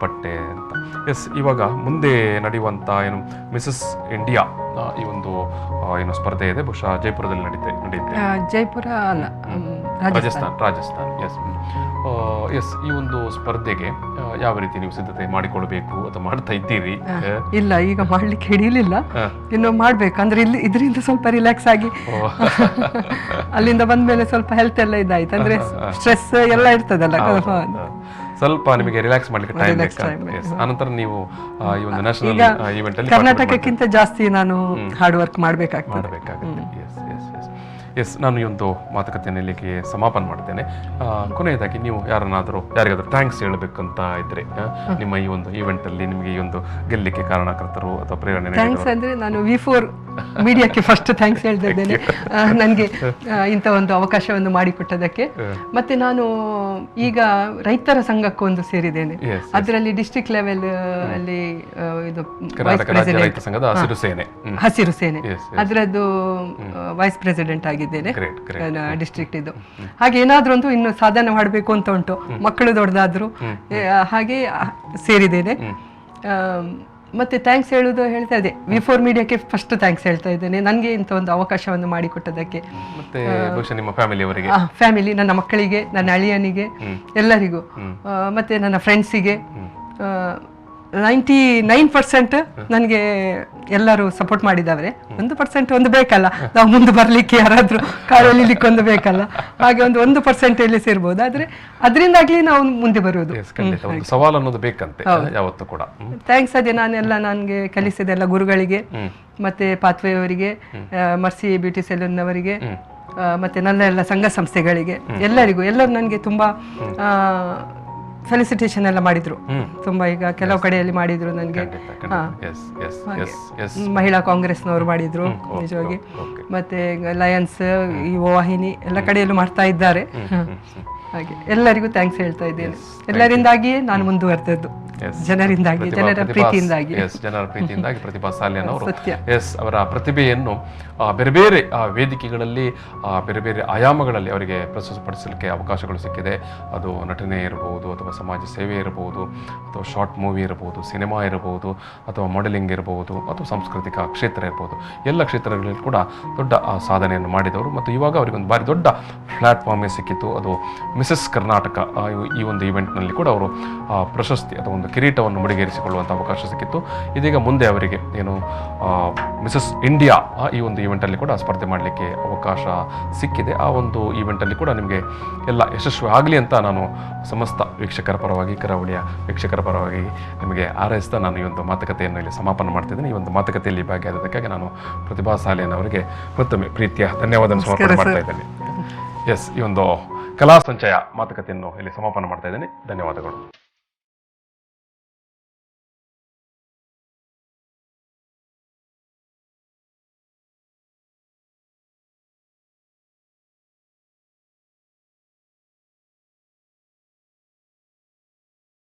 S1: ಪಟ್ಟೆ ಅಂತ. ಎಸ್, ಇವಾಗ ಮುಂದೆ ನಡೆಯುವಂತ ಏನು ಮಿಸಸ್ ಇಂಡಿಯಾ ಈ ಒಂದು ಏನು ಸ್ಪರ್ಧೆ ಇದೆ, ಬಹುಶಃ ಜೈಪುರದಲ್ಲಿ ನಡೆಯುತ್ತೆ.
S2: ಜೈಪುರ ಅಲ್ಲ,
S1: ರಾಜಸ್ಥಾನ್. ಎಸ್, ಈ ಒಂದು ಸ್ಪರ್ಧೆಗೆ ಯಾವ ರೀತಿ ನೀವು ಸಿದ್ಧತೆ ಮಾಡಿಕೊಳ್ಬೇಕು ಅಥವಾ ಮಾಡ್ತಾ ಇದ್ದೀರಿ?
S2: ಇಲ್ಲ, ಈಗ ಮಾಡ್ಲಿಕ್ಕೆ ಹಿಡಿಲಿಲ್ಲ, ಇನ್ನು ಮಾಡ್ಬೇಕು. ಅಂದ್ರೆ ಇಲ್ಲಿ ಇದರಿಂದ ಸ್ವಲ್ಪ ರಿಲ್ಯಾಕ್ಸ್ ಆಗಿ ಅಲ್ಲಿಂದ ಬಂದ್ಮೇಲೆ ಸ್ವಲ್ಪ ಹೆಲ್ತ್ ಎಲ್ಲ ಇದಾಯ್ತು, ಅಂದ್ರೆ ಸ್ಟ್ರೆಸ್ ಎಲ್ಲ ಇರ್ತದಲ್ಲ,
S1: ಸ್ವಲ್ಪ ನಿಮಗೆ ರಿಲ್ಯಾಕ್ಸ್ ಮಾಡ್ಲಿಕ್ಕೆ ಟೈಮ್ ಬೇಕು. ಆನಂತರ ನೀವು ಈ ಒಂದು ನ್ಯಾಷನಲ್ ಈವೆಂಟ್ ಅಲ್ಲಿ
S2: ಕರ್ನಾಟಕಕ್ಕಿಂತ ಜಾಸ್ತಿ ನಾನು ಹಾರ್ಡ್ ವರ್ಕ್ ಮಾಡಬೇಕಾಗುತ್ತೆ.
S1: ಎಸ್, ನಾನು ಈ ಒಂದು ಮಾತುಕತೆಯನ್ನು ಇಲ್ಲಿಗೆ ಸಮಾಪನ ಮಾಡ್ತೇನೆ. ಕೊನೆಯದಾಗಿ ನೀವು ಯಾರಿಗಾದ್ರೂ ಥ್ಯಾಂಕ್ಸ್ ಹೇಳಬೇಕಂತ ಇದ್ರೆ ನಿಮ್ಮ ಈ ಒಂದು ಈವೆಂಟ್ ಅಲ್ಲಿ ನಿಮಗೆ ಈ ಒಂದು ಗೆಲ್ಲಲಿಕ್ಕೆ ಕಾರಣಕರ್ತರು ಅಥವಾ ಪ್ರೇರಣೆ?
S2: ಥ್ಯಾಂಕ್ಸ್ ಅಂದ್ರೆ ನಾನು V4 ಮೀಡಿಯಾಕ್ಕೆ ಫಸ್ಟ್ ಥ್ಯಾಂಕ್ಸ್ ಹೇಳ್ತಾ ಇದ್ದೇನೆ, ನನಗೆ ಇಂಥ ಒಂದು ಅವಕಾಶವನ್ನು ಮಾಡಿಕೊಟ್ಟದಕ್ಕೆ. ಮತ್ತೆ ನಾನು ಈಗ ರೈತರ ಸಂಘಕ್ಕೆ ಒಂದು ಸೇರಿದ್ದೇನೆ, ಅದರಲ್ಲಿ ಡಿಸ್ಟ್ರಿಕ್ಟ್ ಲೆವೆಲ್ ಅಲ್ಲಿ ಇದು ಹಸಿರು ಸೇನೆ ಅದರದ್ದು ವೈಸ್ ಪ್ರೆಸಿಡೆಂಟ್ ಆಗಿದ್ದೇನೆ ಡಿಸ್ಟ್ರಿಕ್ಟ್ ಇದು. ಹಾಗೆ ಏನಾದ್ರೂ ಒಂದು ಇನ್ನು ಸಾಧನೆ ಮಾಡಬೇಕು ಅಂತ ಉಂಟು, ಮಕ್ಕಳು ದೊಡ್ಡದಾದ್ರು ಹಾಗೆ ಸೇರಿದ್ದೇನೆ. ಮತ್ತೆ ಥ್ಯಾಂಕ್ಸ್ ಹೇಳ್ತಾ ಇದೆ V4 ಮೀಡಿಯಾಕ್ಕೆ ಫಸ್ಟ್ ಥ್ಯಾಂಕ್ಸ್ ಹೇಳ್ತಾ ಇದ್ದೇನೆ, ನನಗೆ ಇಂಥ ಒಂದು ಅವಕಾಶವನ್ನು ಮಾಡಿಕೊಟ್ಟದಕ್ಕೆ.
S1: ಮತ್ತೆ ನಿಮ್ಮ
S2: ಫ್ಯಾಮಿಲಿ, ನನ್ನ ಮಕ್ಕಳಿಗೆ, ನನ್ನ ಅಳಿಯನಿಗೆ, ಎಲ್ಲರಿಗೂ, ಮತ್ತೆ ನನ್ನ ಫ್ರೆಂಡ್ಸಿಗೆ 99% ನನಗೆ ಎಲ್ಲರೂ ಸಪೋರ್ಟ್ ಮಾಡಿದವ್ರೆ. 1% ಒಂದು ಬೇಕಲ್ಲ, ನಾವು ಮುಂದೆ ಬರ್ಲಿಕ್ಕೆ ಯಾರಾದ್ರೂ ಕಾರಲ್ಲಿ ಒಂದು ಬೇಕಲ್ಲ, ಹಾಗೆ ಒಂದು 1% ಎಲ್ಲಿ ಸೇರ್ಬೋದು, ಆದ್ರೆ ಅದರಿಂದಾಗ್ಲಿ ನಾವು ಮುಂದೆ ಬರುವುದು.
S1: ಸವಾಲು ಅನ್ನೋದು ಬೇಕಂತೆ ಯಾವತ್ತೂ ಕೂಡ.
S2: ಥ್ಯಾಂಕ್ಸ್ ಅದೇ ನಾನೆಲ್ಲ ನನಗೆ ಕಲಿಸಿದೆಲ್ಲ ಗುರುಗಳಿಗೆ, ಮತ್ತೆ ಪಾತ್ವೆ ಅವರಿಗೆ, ಮರ್ಸಿ ಬ್ಯೂಟಿ ಸೆಲೂನ್ ಅವರಿಗೆ, ಮತ್ತೆ ನನ್ನ ಎಲ್ಲ ಸಂಘ ಸಂಸ್ಥೆಗಳಿಗೆ, ಎಲ್ಲರೂ ನನಗೆ ತುಂಬಾ ಫೆಲಿಸಿಟೇಷನ್ ಎಲ್ಲ ಮಾಡಿದ್ರು ತುಂಬಾ. ಈಗ ಕೆಲವು ಕಡೆಯಲ್ಲಿ ಮಾಡಿದ್ರು ನನಗೆ, ಮಹಿಳಾ ಕಾಂಗ್ರೆಸ್ನವರು ಮಾಡಿದ್ರು ನಿಜವಾಗಿ, ಮತ್ತೆ ಲಯನ್ಸ್, ಈ ವಾಹಿನಿ ಎಲ್ಲ ಕಡೆಯಲ್ಲೂ ಮಾಡ್ತಾ ಇದ್ದಾರೆ. ಹಾಗೆ ಎಲ್ಲರಿಗೂ ಥ್ಯಾಂಕ್ಸ್ ಹೇಳ್ತಾ ಇದ್ದೇನೆ. ಎಲ್ಲರಿಂದಾಗಿಯೇ ನಾನು ಮುಂದುವರೆದದ್ದು, ಜನರಿಂದಾಗಿ, ಜನರ ಪ್ರೀತಿಯಿಂದಾಗಿ.
S1: ಪ್ರತಿಭಾ ಸಾಲಿಯನ್ ಅವರು ಅವರ ಪ್ರತಿಭೆಯನ್ನು ಬೇರೆ ಬೇರೆ ವೇದಿಕೆಗಳಲ್ಲಿ, ಬೇರೆ ಬೇರೆ ಆಯಾಮಗಳಲ್ಲಿ ಅವರಿಗೆ ಪ್ರಸ್ತುತಪಡಿಸಲಿಕ್ಕೆ ಅವಕಾಶಗಳು ಸಿಕ್ಕಿದೆ. ಅದು ನಟನೆ ಇರಬಹುದು, ಅಥವಾ ಸಮಾಜ ಸೇವೆ ಇರಬಹುದು, ಅಥವಾ ಶಾರ್ಟ್ ಮೂವಿ ಇರಬಹುದು, ಸಿನಿಮಾ ಇರಬಹುದು, ಅಥವಾ ಮಾಡೆಲಿಂಗ್ ಇರಬಹುದು, ಅಥವಾ ಸಾಂಸ್ಕೃತಿಕ ಕ್ಷೇತ್ರ ಇರಬಹುದು. ಎಲ್ಲ ಕ್ಷೇತ್ರಗಳಲ್ಲಿ ಕೂಡ ದೊಡ್ಡ ಸಾಧನೆಯನ್ನು ಮಾಡಿದವರು. ಮತ್ತು ಇವಾಗ ಅವರಿಗೊಂದು ಭಾರಿ ದೊಡ್ಡ ಪ್ಲಾಟ್ಫಾರ್ಮೇ ಸಿಕ್ಕಿತ್ತು, ಅದು ಮಿಸಸ್ ಕರ್ನಾಟಕ ಈ ಒಂದು ಇವೆಂಟ್ನಲ್ಲಿ ಕೂಡ ಅವರು ಪ್ರಶಸ್ತಿ ಅಥವಾ ಒಂದು ಕಿರೀಟವನ್ನು ಮುಡಿಗೇರಿಸಿಕೊಳ್ಳುವಂಥ ಅವಕಾಶ ಸಿಕ್ಕಿತ್ತು. ಇದೀಗ ಮುಂದೆ ಅವರಿಗೆ ಏನು ಮಿಸಸ್ ಇಂಡಿಯಾ ಈ ಒಂದು ಈವೆಂಟಲ್ಲಿ ಕೂಡ ಸ್ಪರ್ಧೆ ಮಾಡಲಿಕ್ಕೆ ಅವಕಾಶ ಸಿಕ್ಕಿದೆ. ಆ ಒಂದು ಈವೆಂಟಲ್ಲಿ ಕೂಡ ನಿಮಗೆ ಎಲ್ಲ ಯಶಸ್ವಿ ಆಗಲಿ ಅಂತ ನಾನು ಸಮಸ್ತ ವೀಕ್ಷಕರ ಪರವಾಗಿ, ಕರಾವಳಿಯ ವೀಕ್ಷಕರ ಪರವಾಗಿ ನಿಮಗೆ ಹಾರೈಸ್ತಾ ನಾನು ಈ ಒಂದು ಮಾತುಕತೆಯನ್ನು ಇಲ್ಲಿ ಸಮಾಪನ ಮಾಡ್ತಿದ್ದೇನೆ. ಈ ಒಂದು ಮಾತುಕತೆಯಲ್ಲಿ ಭಾಗಿಯಾದಕ್ಕಾಗಿ ನಾನು ಪ್ರತಿಭಾ ಸಾಲಿಯನ್ ಅವರಿಗೆ ಮತ್ತೊಮ್ಮೆ ಪ್ರೀತಿಯ ಧನ್ಯವಾದವನ್ನು ಸಮರ್ಪಣೆ ಮಾಡ್ತಾ ಇದ್ದೇನೆ. ಎಸ್, ಈ ಒಂದು ಕಲಾ ಸಂಚಯ ಮಾತುಕತೆಯನ್ನು ಇಲ್ಲಿ ಸಮಾಪನ ಮಾಡ್ತಾ ಇದ್ದೇನೆ. ಧನ್ಯವಾದಗಳು.